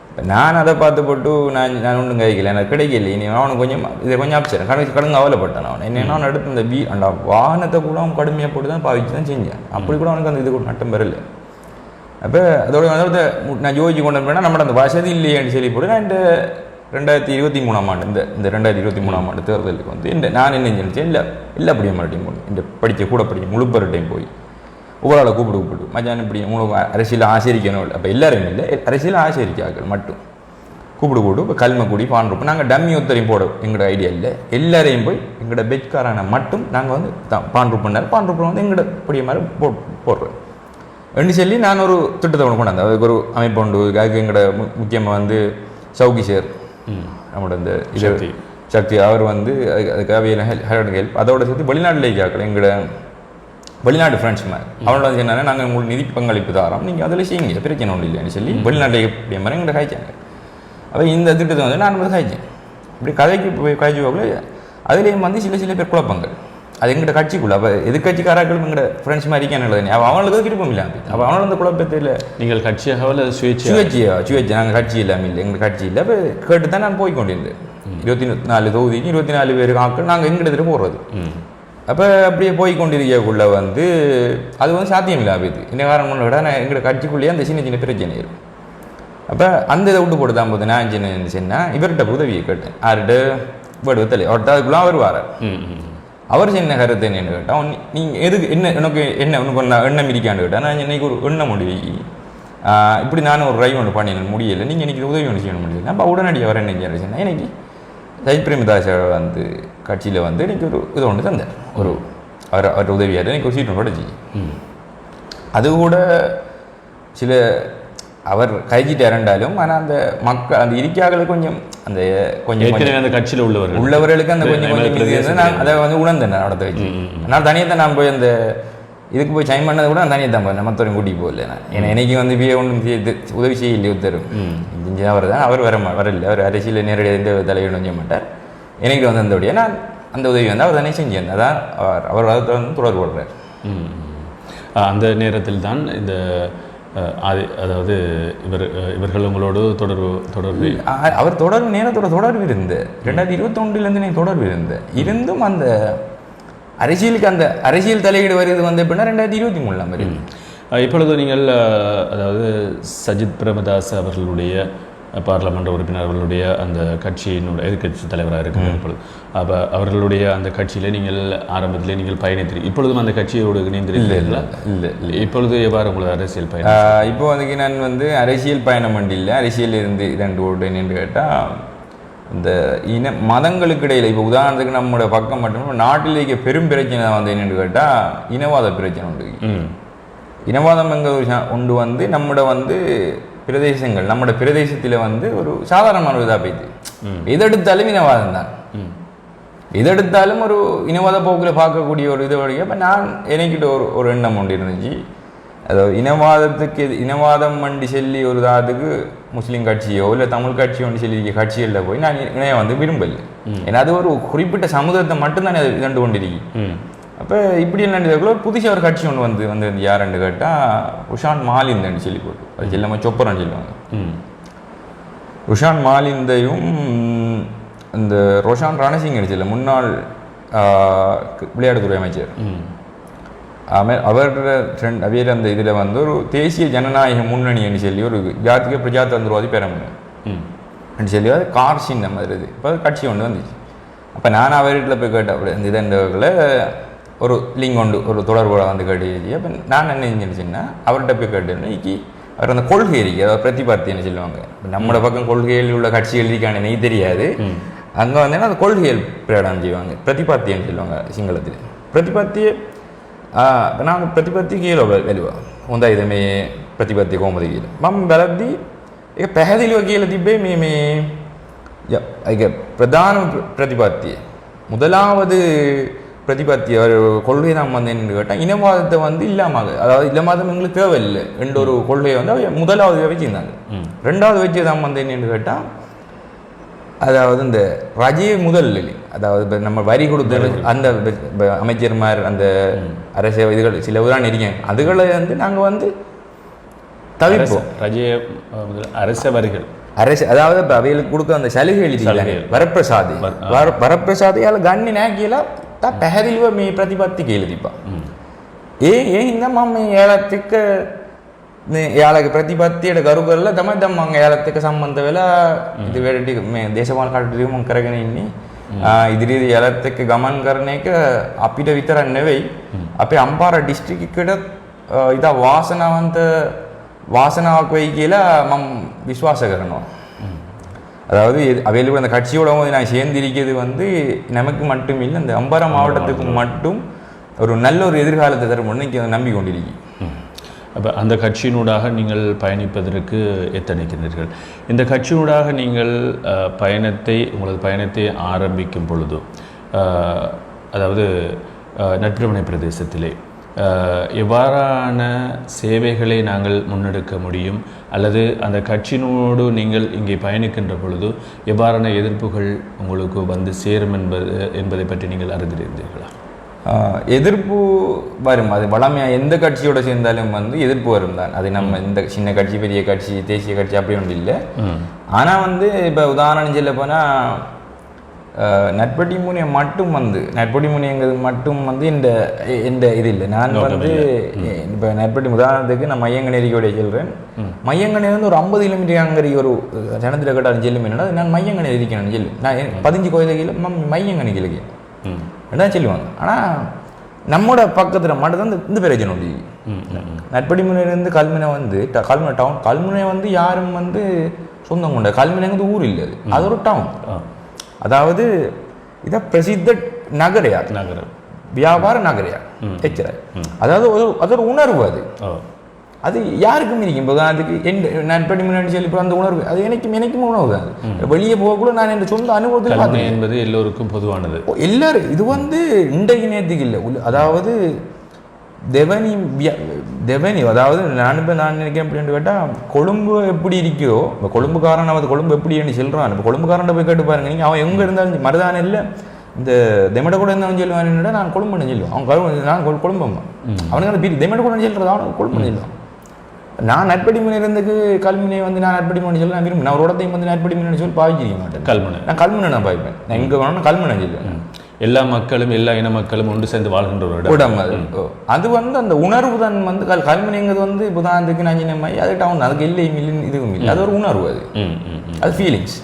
இப்போ நான் அதை பார்த்து போட்டு நான் ஒன்றும் காய்க்கல, எனக்கு கிடைக்கல. இனி அவனுக்கு கொஞ்சம் இதை கொஞ்சம் அப்சர் கடுங்க அவலைப்பட்டான். அவன் என்னென்னா அவன் அடுத்து இந்த அந்த வாகனத்தை கூட அவன் கடுமையாக போட்டு தான் பாவிச்சு தான் செஞ்சான். அப்படி கூட அவனுக்கு அந்த இது கூட நட்டம் பெறல. அப்போ அதோட நான் யோசிச்சு கொண்டு போனால் நம்மளோட அந்த வசதி இல்லையேன்னு சொல்லி போட்டு நான் இந்த 2023ஆம் ஆண்டு இந்த 2023ஆம் ஆண்டு தேர்தலுக்கு வந்து நான் என்ன நினைச்சேன், இல்லை அப்படியே மாட்டையும் போகணும். இந்த படித்த கூட படிக்க முழுப்பரட்டையும் போய் ஒவ்வொரு ஆளை கூப்பிட்டு மச்சான் இப்படி உங்களுக்கு அரசியல் ஆசரிக்கணும் இல்லை. அப்போ எல்லாரும் இல்லை, அரசியல் ஆசரிக்காக்கள் மட்டும் கூப்பிட்டு இப்போ கல்மக்குடி பாண்டிருப்போம். நாங்கள் டம்மி ஒத்தரையும் போட எங்களோட ஐடியா இல்லை. எல்லாரையும் போய் எங்களோட பெட்காரான மட்டும் நாங்கள் வந்து பாண்டிருப்போம் வந்து எங்களோட படிய மாதிரி போடுறோம் என்று சொல்லி நான் ஒரு திட்டத்தை ஒன்று கொண்டாந்தேன். அதுக்கு ஒரு அமைப்பு உண்டு. அதுக்கு எங்களோட முக்கியமாக வந்து சவுகி சேர் நம்மளோட இந்த இது சக்தி அவர் வந்து அதுக்காக ஹெல்ப் அதோட சேர்த்து வெளிநாட்டில் கேட்கல எங்களோட வெளிநாட்டு ஃப்ரெண்ட்ஸ் மாதிரி அவனோட வந்து என்னன்னா நாங்கள் உங்களுக்கு நிதி பங்களிப்பு தரோம், நீங்கள் அதில் செய்யுங்க பிரச்சனை ஒன்றும் இல்லைன்னு சொல்லி வெளிநாட்டில் இப்படி மாதிரி எங்களை காய்ச்சாங்க. அப்போ இந்த திட்டத்தை வந்து நான் வந்து காய்ச்சேன். இப்படி கதைக்கு போய் காய்ச்சி போகல அதுலேயும் வந்து சில பேர் குழப்பங்கள் அது எங்கிட்ட கட்சிக்குள்ள. அப்போ எதிர்கட்சிக்காரர்களும் எங்களோட ஃப்ரெண்ட்ஸ் மாதிரி இருக்கானு அப்போ அவங்களுக்கு விருப்பம் இல்லாமல் அப்போ அவனோட அந்த குழப்பத்தில் நீங்கள் கட்சியாக சுயேட்சை நாங்கள் கட்சி இல்லாமல் இல்லை, எங்களுக்கு கட்சி இல்லை. அப்போ கேட்டு தான் நான் போய் கொண்டிருந்தேன். 24 தொகுதிக்கு 24 பேருக்கு ஆக்கள் நாங்கள் எங்கிட்ட போடுறது. அப்போ அப்படியே போய் கொண்டிருக்கக்குள்ள வந்து அது வந்து சாத்தியம் இல்லை. இது என்ன காரணம் விட நான் எங்களோட கட்சிக்குள்ளேயே அந்த சின்ன பிரச்சனை இருக்கும். அப்போ அந்த இதை விட்டு போட்டு தான் போது நான் என்ன சொன்னால் இவர்கிட்ட உதவியை கேட்டேன். யார்கிட்ட வீடு தலை அவர்கிட்ட அதுக்குலாம் வருவார். அவர் சின்ன கருத்து என்னன்னு கேட்டால், நீங்கள் எதுக்கு எனக்கு உனக்கு எண்ணம் இருக்கான்னு கேட்டால், நான் இன்னைக்கு ஒரு எண்ணம் முடிவு இப்படி நானும் ஒரு ரைவ் ஒன்று பண்ணினேன் முடியலை, நீங்கள் இன்றைக்கி உதவி ஒன்று செய்யணும் முடியல. அப்போ உடனடியாக அவர் என்ன செய்யறேன் இன்னைக்கு சஜித் பிரேமதாஸ் வந்து கட்சியில் வந்து இன்றைக்கி ஒரு இது ஒன்று தந்தார். அவர் உதவியார் எனக்கு ஒரு சீட் ஒன்று படிச்சு. அது கூட சில அவர் கைச்சிட்டு இறண்டாலும் ஆனால் அந்த மக்கள் அந்த இருக்காக்களுக்கு கொஞ்சம் அந்த கொஞ்சம் அந்த கட்சியில் உள்ளவர்களுக்கு அந்த கொஞ்சம் கொஞ்சம் நான் அதை வந்து உணர்ந்தேன் நான் நடத்த வச்சு. நான் தனியாக தான் நான் போய் அந்த இதுக்கு போய் சைன் பண்ணது கூட நான் தனியாக தான் போய் மற்றவரையும் கூட்டிகிட்டு போகல. நான் ஏன்னா எனக்கு வந்து பிஏ ஒன்றும் உதவி செய்யலையே உத்தரும் இன்ஜின் அவர் தான் அவர் வரல. அவர் அரசியல் நேரடியாக எந்த தலைவனும் செய்ய மாட்டார். எனக்கு வந்து அந்தபடியாக நான் அந்த உதவி வந்து அவர் தானே செஞ்சேன். அதான் அவர் அதை வந்து தொடர்பு கொள்கிறார். அந்த நேரத்தில் தான் இந்த அதாவது இவர்கள் உங்களோடு தொடர்பு அவர் நேரத்தோட தொடர்பு இருந்து 2021 தொடர்பு இருந்தும் அந்த அரசியலுக்கு அந்த அரசியல் தலையீடு வருது வந்து எப்படின்னா 2023 மாதிரி. இப்பொழுது நீங்கள் அதாவது சஜித் பிரேமதாஸ் அவர்களுடைய பார்லமெண்ட் உறுப்பினர் அவர்களுடைய அந்த கட்சியினுடைய எதிர்கட்சி தலைவராக இருக்கிறார் இப்பொழுது. அப்போ அவர்களுடைய அந்த கட்சியிலே நீங்கள் ஆரம்பத்திலே நீங்கள் பயணித்தீர்கள். இப்பொழுதும் அந்த கட்சியோடு இணைந்திருக்கிறீர்களா? இல்லை. இப்பொழுது எவ்வாறு உங்களது அரசியல் பயணம்? இப்போ அதுக்கு நான் வந்து அரசியல் பயணம் பண்ணி இல்லை, அரசியல் இருந்து 2 ஓடு என்னென்று கேட்டால் இந்த மதங்களுக்கு இடையில் இப்போ உதாரணத்துக்கு நம்மளோட பக்கம் மட்டும் நாட்டிலேயே பெரும் பிரச்சனை வந்து என்னென்னு கேட்டால் இனவாத பிரச்சனை உண்டு. இனவாதம் எங்கே உண்டு வந்து நம்மளோட வந்து பிரதேசங்கள் நம்மளோட பிரதேசத்தில் வந்து ஒரு சாதாரணமான இதாக போயிடுது. எதெடுத்தாலும் இனவாதம் தான். எதெடுத்தாலும் ஒரு இனவாத போக்கில் பார்க்கக்கூடிய ஒரு இது வழியாக இப்போ நான் எனக்கிட்ட ஒரு எண்ணம் ஒன்று இருந்துச்சு. அதாவது இனவாதம் வண்டி சொல்லி ஒரு தாத்துக்கு முஸ்லீம் கட்சியோ இல்லை தமிழ் கட்சியோ ஒன்று சொல்லி கட்சிகளில் போய் நான் இணைய வந்து விரும்பலை. ஏன்னா அது ஒரு குறிப்பிட்ட சமூகத்தை மட்டும்தான் அது கண்டு கொண்டிருக்கு. அப்போ இப்படி என்ன புதுசாக ஒரு கட்சி ஒன்று வந்து யாருன்னு கேட்டால் ருஷான் மாலிந்தன்னு சொல்லி போட்டு அது இல்லாமல் சொப்பரன்னு சொல்லுவாங்க. ருஷான் மாலிந்தையும் இந்த ரோஷான் ரணசிங்கன்னு சொல்ல முன்னாள் விளையாட்டுத்துறை அமைச்சர் அவர் அவையில் அந்த இதில் வந்து ஒரு தேசிய ஜனநாயக முன்னணின்னு சொல்லி ஒரு ஜாத்திக பிரஜாதந்திரவாதி பெறமுன்னு சொல்லி அது கார் சின்னம் வருது. இப்போ கட்சி ஒன்று வந்துச்சு. அப்போ நான் அவர்கிட்ட போய் கேட்டேன் இந்த இதண்டில் ஒரு லிங்க் ஒன்று ஒரு தொடர்போட வந்து கேட்டு. அப்போ நான் என்ன செஞ்சுன்னா அவர்கிட்ட போய் கேட்டேன் அவர் அந்த கொள்கை இருக்கு அதாவது பிரதிபார்த்தின்னு சொல்லுவாங்க. நம்மளோட பக்கம் கொள்கையில் உள்ள கட்சிகள் இருக்கான நெய் தெரியாது. அங்கே வந்தேன்னா அந்த கொள்கைகள் பிரகடனம் செய்வாங்க. பிரதிபார்த்தின்னு சொல்லுவாங்க சிங்களத்தில். பிரதிபார்த்தியை நான் அந்த ප්‍රතිපත්ති කියලා බැලුවා. හොඳයිද මේ ප්‍රතිපත්තිය කොහොමද කියලා. මම බලද්දී ඒක පැහැදිලිව කියලා තිබ්බේ මේ ඒක ප්‍රධාන ප්‍රතිපත්තිය. முதலாவது பிரதிபத்திய கொள்கை தான் வந்து என்னன்னு கேட்டால் இனவாதத்தை வந்து இல்லாமல் அதாவது இனவாதம் எங்களுக்கு தேவையில்லை என்ற ஒரு கொள்கையை வந்து முதலாவது வச்சுருந்தாங்க. 2வது வச்சு தான் வந்து என்னென்னு கேட்டால் அதாவது இந்த ரஜிய முதல் அதாவது இப்போ நம்ம வரி கொடுத்த அந்த அமைச்சர்மார் அந்த அரசு இதுகள் சில உதாரணம் இருக்கேன் அதுகளை வந்து நாங்கள் வந்து தவிர்ப்போம். ரஜிய அரச வரிகள் அரசு அதாவது இப்போ அவைகளுக்கு கொடுக்க அந்த சலுகை எழுதிக்கலாங்க வரப்பிரசாதி வரப்பிரசாதியால் கண்ணி நேக்கியெல்லாம் தான் පැහැදිලිව මේ ප්‍රතිපත්ති කියලා තිබ්බා. ඒ හින්දා මම මේ එයාලත් එක්ක මේ එයාලගේ ප්‍රතිපත්තියට ගරු කරලා තමයි දැන් මම එයාලත් එක්ක සම්බන්ධ වෙලා ඉතින් වැඩ ටික මේ දේශපාලන කටයුතු මම කරගෙන ඉන්නේ. ඉදිරියේදී එයාලත් එක්ක ගමන් කරන එක අපිට විතරක් නෙවෙයි අපේ අම්පාර දිස්ත්‍රික්ක එකටත් ඉතා வாசனாවක් වෙයි කියලා මම විශ්වාස කරනවා. அதாவது அவையில் அந்த கட்சியோட போது நான் சேர்ந்திருக்கிறது வந்து நமக்கு மட்டும் இல்லை இந்த அம்பாரா மாவட்டத்துக்கு மட்டும் ஒரு நல்ல ஒரு எதிர்காலத்தை தரும்னு இங்கே நம்பிக்கொண்டிருக்கேன். அப்போ அந்த கட்சியினூடாக நீங்கள் பயணிப்பதற்கு எத்தனைக்கிறீர்கள்? இந்த கட்சியினூடாக நீங்கள் உங்களது பயணத்தை ஆரம்பிக்கும் பொழுது அதாவது நட்பிரமணை பிரதேசத்திலே எவ்வாறான சேவைகளை நாங்கள் முன்னெடுக்க முடியும் அல்லது அந்த கட்சியினோடு நீங்கள் இங்கே பயணிக்கின்ற பொழுது எவ்வாறான எதிர்ப்புகள் உங்களுக்கு வந்து சேரும் என்பதை பற்றி நீங்கள் அறிந்திருந்தீர்களா? எதிர்ப்பு வரும். அது வளமையாக எந்த கட்சியோட சேர்ந்தாலும் வந்து எதிர்ப்பு வரும் தான். அது நம்ம இந்த சின்ன கட்சி பெரிய கட்சி தேசிய கட்சி அப்படி ஒன்று இல்லை. ஆனால் வந்து இப்போ உதாரணம் சொல்ல போனால் நட்பட்டி முனியம் மட்டும் வந்து நட்பட்டி முனியங்கிறது மட்டும் வந்து இந்த இது இல்லை. நான் வந்து இப்போ நட்பட்டி உதாரணத்துக்கு நான் மையங்கநேரியோடைய சொல்கிறேன். மையங்கநேரி வந்து ஒரு 50 கிலோமீட்டர் அங்கே ஒரு ஜனத்தில் கேட்டாலும் செல்லும் என்னன்னா நான் மையங்கநேரி இருக்கேன் செல்லும் நான் 15 கோயிலுக்கு மையங்கனி கிழக்கு என்ன சொல்லுவாங்க. ஆனால் நம்மோட பக்கத்தில் மட்டும்தான் இந்த பிரச்சனை உண்டு. நட்படி முனையிலேருந்து கல்முனை வந்து கல்முனை டவுன் கல்முனை வந்து யாரும் வந்து சொந்தம் கொண்ட கல்முனைங்கிறது ஊர் இல்லை அது ஒரு டவுன். அதாவது இதை பிரசித்த நகரம் வியாபார நகரையா எச்சராய் அதாவது அது ஒரு உணர்வு. அது அது யாருக்கும் இருக்கும். இப்போ அதுக்கு நட்படி முன்னாடி சொல்லி இப்போ அந்த உணர்வு அது எனக்கும் உணவு தான். வெளியே போகக்கூட நான் என் சொந்த அனுபவத்தில் என்பது எல்லோருக்கும் பொதுவானது. எல்லாரும் இது இன்றைக்கு நேரத்துக்கு இல்லை. அதாவது தெவனி அதாவது நான் நினைக்கிறேன் அப்படின்னு கேட்டால் கொழும்பு எப்படி இருக்கிறோ இப்போ கொழும்புக்காரன் கொழும்பு எப்படி என்ன சொல்கிறான். இப்போ கொழும்புக்காரன் போய் கேட்டு பாருங்க நீங்கள் அவன் எங்கே இருந்தாலும் மருதான இல்லை இந்த தெமட கூட இருந்தாலும் சொல்லுவான் நான் கொழும்புன்னு சொல்லுவேன். அவன் நான் கொழும்பம்மா அவனுக்கு அந்த தெமட கூட சொல்கிறது அவனுக்கு கொழும்புன்னு சொல்லுவான். நான் நட்படி மணி இருந்துக்கு கல்முனை நான் நட்படி மணி சொல்ல நான் விரும்புகிறேன். நான் ஒரு இடத்தையும் நட்படி மணி சொல்லி பாய்ச்சிக்க மாட்டேன். கல்முனை நான் பாய்ப்பேன். நான் எங்கே வேணும் கல்முனை சொல்லுவேன். எல்லா மக்களும் எல்லா இன மக்களும் ஒன்று சேர்ந்து வாழ்கின்ற ஒரு இடம் அது அந்த உணர்வு தான் கல்முனைங்கிறது இப்போ தான் அதுக்கு நான் சின்னமாயி அது டவுன் அதுக்கு இல்லையும் இல்லைன்னு இதுவும் இல்லை. அது ஒரு உணர்வு. அது ஃபீலிங்ஸ்.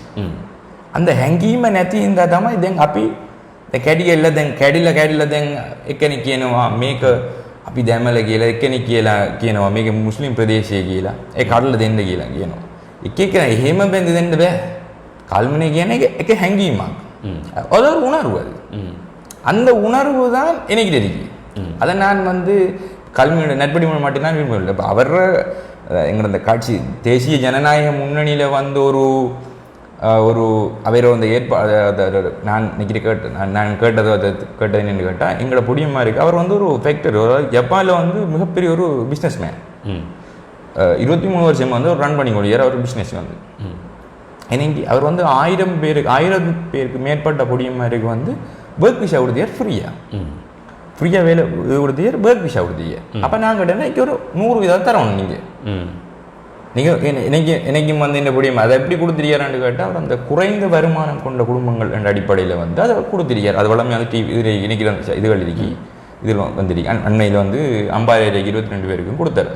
அந்த හැඟීම නැති හින්දා තමයි දැන් අපි කැඩියල්ල දැන් කැඩිලා දැන් එකෙනෙක් කියනවා මේක අපි දැමල කියලා එකෙනෙක් කියලා කියනවා මේක මුස්ලිම් ප්‍රදේශය කියලා ඒ කඩලා දෙන්න කියලා කියනවා. එක එහෙම බැඳ දෙන්න බෑ. කල්මුනේ කියන එක හැඟීමක්. அது ஒரு உணர்வு. அது அந்த உணர்வு தான் எனக்கு இருக்கு. அதை நான் கல்முனை நட்படி மட்டும்தான் விரும்பவில்லை. இப்போ அவர் எங்கள் அந்த காட்சி தேசிய ஜனநாயக முன்னணியில் ஒரு அவரை ஏற்பாடு நான் நினைக்கிற நான் கேட்டது என்னென்னு கேட்டால் எங்களோட புடியமாக இருக்குது. அவர் ஒரு ஃபேக்டரி ஜப்பானில் மிகப்பெரிய ஒரு பிஸ்னஸ் மேன். 23 வருஷம் ஒரு ரன் பண்ணி கொள்கிறார். அவர் பிஸ்னஸ் இன்னைக்கு அவர் 1000 பேருக்கு மேற்பட்ட புடியமாருக்கு ஒர்க் விசா கொடுத்தியார் ஃப்ரீயாக வேலை கொடுத்தியார் ஒர்க் விசா கொடுத்தியார். அப்போ நாங்கள் கேட்டேன்னா ஒரு 100 விதம் தரோம். நீங்கள் எனக்கும் இந்த புடியம் அதை எப்படி கொடுத்துருக்காருன்னு கேட்டால் அவர் அந்த குறைந்த வருமானம் கொண்ட குடும்பங்கள் என்ற அடிப்படையில் அதை கொடுத்துருக்கார். அது வளமே இதில் இணைக்கிற இதுகள் இருக்கி இதில் வந்துருக்கு. அண்மையில் அம்பாயிரம் 22 பேருக்கும் கொடுத்தாரு.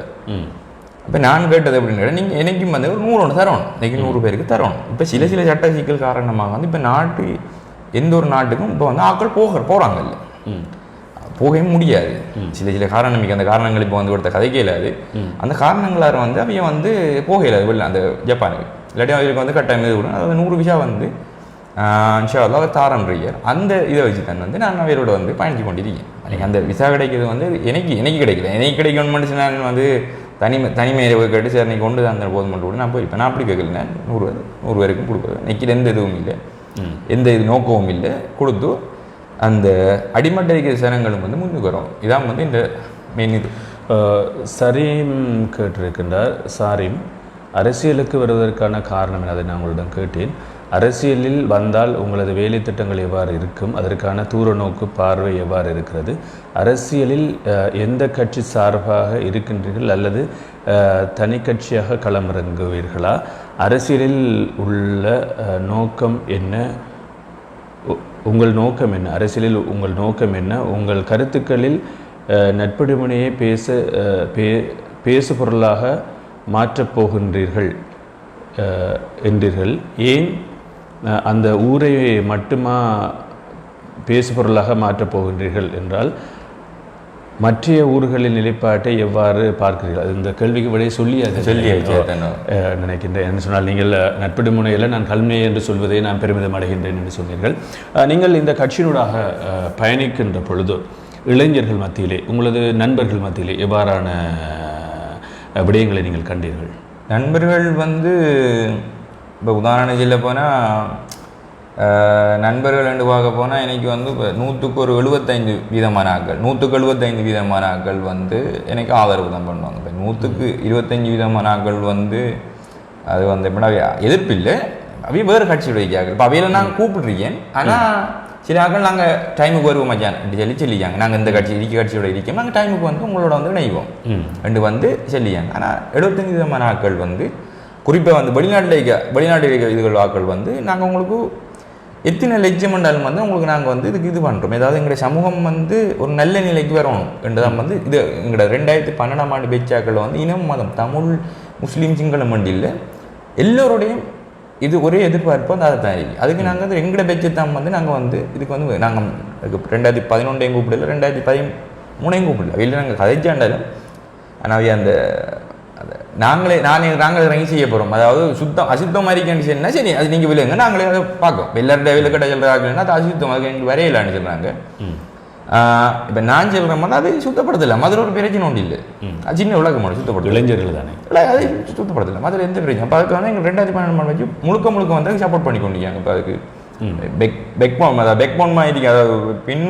இப்போ நான் கேட்டது அப்படின்னு கேட்டால் நீங்கள் எனக்கும் ஒரு 100 தரணும். இன்றைக்கி 100 பேருக்கு தரணும். இப்போ சில சட்ட சிக்கல் காரணமாக இப்போ எந்த ஒரு நாட்டுக்கும் இப்போ ஆட்கள் போகிறாங்க இல்லை போகவே முடியாது. சில காரணம் அந்த காரணங்கள் இப்போ ஒருத்த கதைக்க இல்லாது. அந்த காரணங்களார் அவங்க போக இல்லாது வெளில அந்த ஜப்பானுக்கு. இல்லாட்டி அவருக்கு கட்டாயம் இது கொடுங்க. அது 100 விசா இன்ஷா அல்லாஹ் தாரன்றியார். அந்த இதை வச்சு தான் நான் அவரோட பயணிச்சு கொண்டிருக்கேன். எனக்கு அந்த விசா கிடைக்கிறது எனக்கு கிடைக்கல. எனக்கு கிடைக்கணும்னு நான் தனிமையை கேட்டு சரி நீ கொண்டு தான் போதும் மட்டும் நான் போயிருப்பேன். நான் அப்படி கேட்கல. 100 பேருக்கும் கொடுக்குறது நிற்கிற எந்த இதுவும் இல்லை, எந்த இது நோக்கமும் இல்லை. கொடுத்து அந்த அடிமட்ட இருக்கிற சேனங்களும் முன்னுக்கு வரும். இதான் இந்த மெயின் இது. சரீம் கேட்டிருக்கின்றார். சாரீம் அரசியலுக்கு வருவதற்கான காரணம் அதை நான் உங்களிடம் கேட்டேன். அரசியலில் வந்தால் உங்களது வேலை திட்டங்கள் எவ்வாறு இருக்கும், அதற்கான தூர நோக்கு பார்வை எவ்வாறு இருக்கிறது, அரசியலில் எந்த கட்சி சார்பாக இருக்கின்றீர்கள் அல்லது தனி கட்சியாக களமிறங்குவீர்களா, அரசியலில் உள்ள நோக்கம் என்ன, உங்கள் நோக்கம் என்ன, அரசியலில் உங்கள் நோக்கம் என்ன, உங்கள் கருத்துக்களில் நட்புடைமுனையை பேசு பொருளாக மாற்றப் போகின்றீர்கள் என்றீர்கள். ஏன் அந்த ஊரை மட்டுமா பேசு பொருளாக மாற்றப் போகின்றீர்கள் என்றால் மற்ற ஊர்களின் நிலைப்பாட்டை எவ்வாறு பார்க்கிறீர்கள்? அது இந்த கேள்விக்கு விடையை சொல்லி நினைக்கின்றேன். என்று சொன்னால் நீங்கள் நட்புடைமுனையில் நான் கல்முனை என்று சொல்வதை நான் பெருமிதம் அடைகின்றேன் என்று சொன்னீர்கள். நீங்கள் இந்த கட்சியினூடாக பயணிக்கின்ற பொழுது இளைஞர்கள் மத்தியிலே, உங்களது நண்பர்கள் மத்தியிலே எவ்வாறான விடயங்களை நீங்கள் கண்டீர்கள்? நண்பர்கள் இப்போ உதாரணம் சொல்ல போனால் நண்பர்கள் என்று பார்க்க போனால் எனக்கு இப்போ 100க்கு 75 வீதமான ஆட்கள், 100க்கு 75 வீதமான ஆட்கள் எனக்கு ஆதரவு தான் பண்ணுவாங்க. இப்போ 100க்கு 25 வீதமான ஆட்கள் அது எப்படின்னா எதிர்ப்பு இல்லை, அவையே வேறு கட்சியோட வைக்காங்க. இப்போ அவையில் நாங்கள் கூப்பிட்ருக்கேன். ஆனால் சில ஆட்கள் நாங்கள் டைமுக்கு வருவோம் மச்சான் அப்படி சொல்லிக்காங்க. நாங்கள் இந்த கட்சியோட இருக்கோம், நாங்கள் டைமுக்கு உங்களோட இணைவோம் ரெண்டு சொல்லியாங்க. ஆனால் 75 வீதமான ஆட்கள் குறிப்பாக வெளிநாட்டில் இருக்க இதுகள் ஆட்கள் நாங்கள் உங்களுக்கு எத்தனை லட்சம் என்றாலும் உங்களுக்கு நாங்கள் இதுக்கு இது பண்ணுறோம். ஏதாவது எங்களுடைய சமூகம் ஒரு நல்ல நிலைக்கு வரணும் என்றுதான் இது எங்களோட 2012ஆம் ஆண்டு பேச்சாக்கள் இனம் மதம் தமிழ் முஸ்லீம் சிங்களம் மண்டியில் எல்லோருடையும் இது ஒரே எதிர்பார்ப்பு அதை தான் இருக்குது. அதுக்கு நாங்கள் எங்களோட பேச்சத்தான் நாங்கள் இதுக்கு நாங்கள் 2011 கூப்பிடல, 2013 கூப்பிடல, வெளியில் நாங்கள் கதைச்சாண்டாலும் ஆனால் அந்த நாங்கள் இறங்கி செய்ய போகிறோம். அதாவது அசுத்தம் மாதிரி கண்டிஷன்னா சரி அது நீங்கள் விழுங்க நாங்களே அதை பார்க்கோம். எல்லாருடைய விழுக்கட்டை சொல்கிறாங்கன்னா அது அசுத்தம் அதுக்கு எங்களுக்கு வரையிலான்னு சொல்கிறாங்க. இப்போ நான் சொல்கிறேன் வந்து அது சுத்தப்படுத்தலாம், அதில் ஒரு பிரச்சனை ஒன்று இல்லை. அது சின்ன விளக்கம் சுத்தப்படுத்த இளைஞர்கள் தானே இல்லை, அது சுத்தப்படுத்தலாம், அதில் எந்த பிரச்சனை. அப்போ அதுக்கு வந்து எங்கள் 2012 வச்சு முழுக்க வந்து சப்போர்ட் பண்ணி கொண்டிருக்காங்க. இப்போ அதுக்கு பெக்போன் மாதிரி அதாவது பின்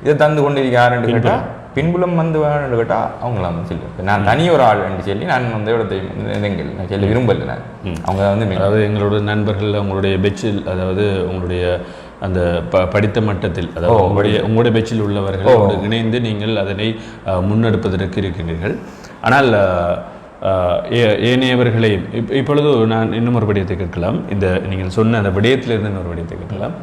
இதை தந்து கொண்டிருக்க யாருன்னு கேட்டால் பின்புலம் வந்து வேணும்னு கேட்டால் அவங்களாம் வந்து சொல்லுவேன். நான் தனி ஒரு ஆள் என்று சொல்லி நான் வந்து இடத்தையும் நான் சொல்லி விரும்பலை. நான் அவங்க வந்து அதாவது எங்களோட நண்பர்கள் உங்களுடைய பெச்சில், அதாவது உங்களுடைய அந்த படித்த மட்டத்தில், அதாவது உங்களுடைய பெச்சில் உள்ளவர்களோடு இணைந்து நீங்கள் அதனை முன்னெடுப்பதற்கு இருக்கின்றீர்கள். ஆனால் ஏனையவர்களையும் இப்பொழுது நான் இன்னும் ஒரு விடயத்தை கேட்கலாம். இந்த நீங்கள் சொன்ன அந்த விடயத்திலிருந்து இன்னொரு விடயத்தை கேட்கலாம்.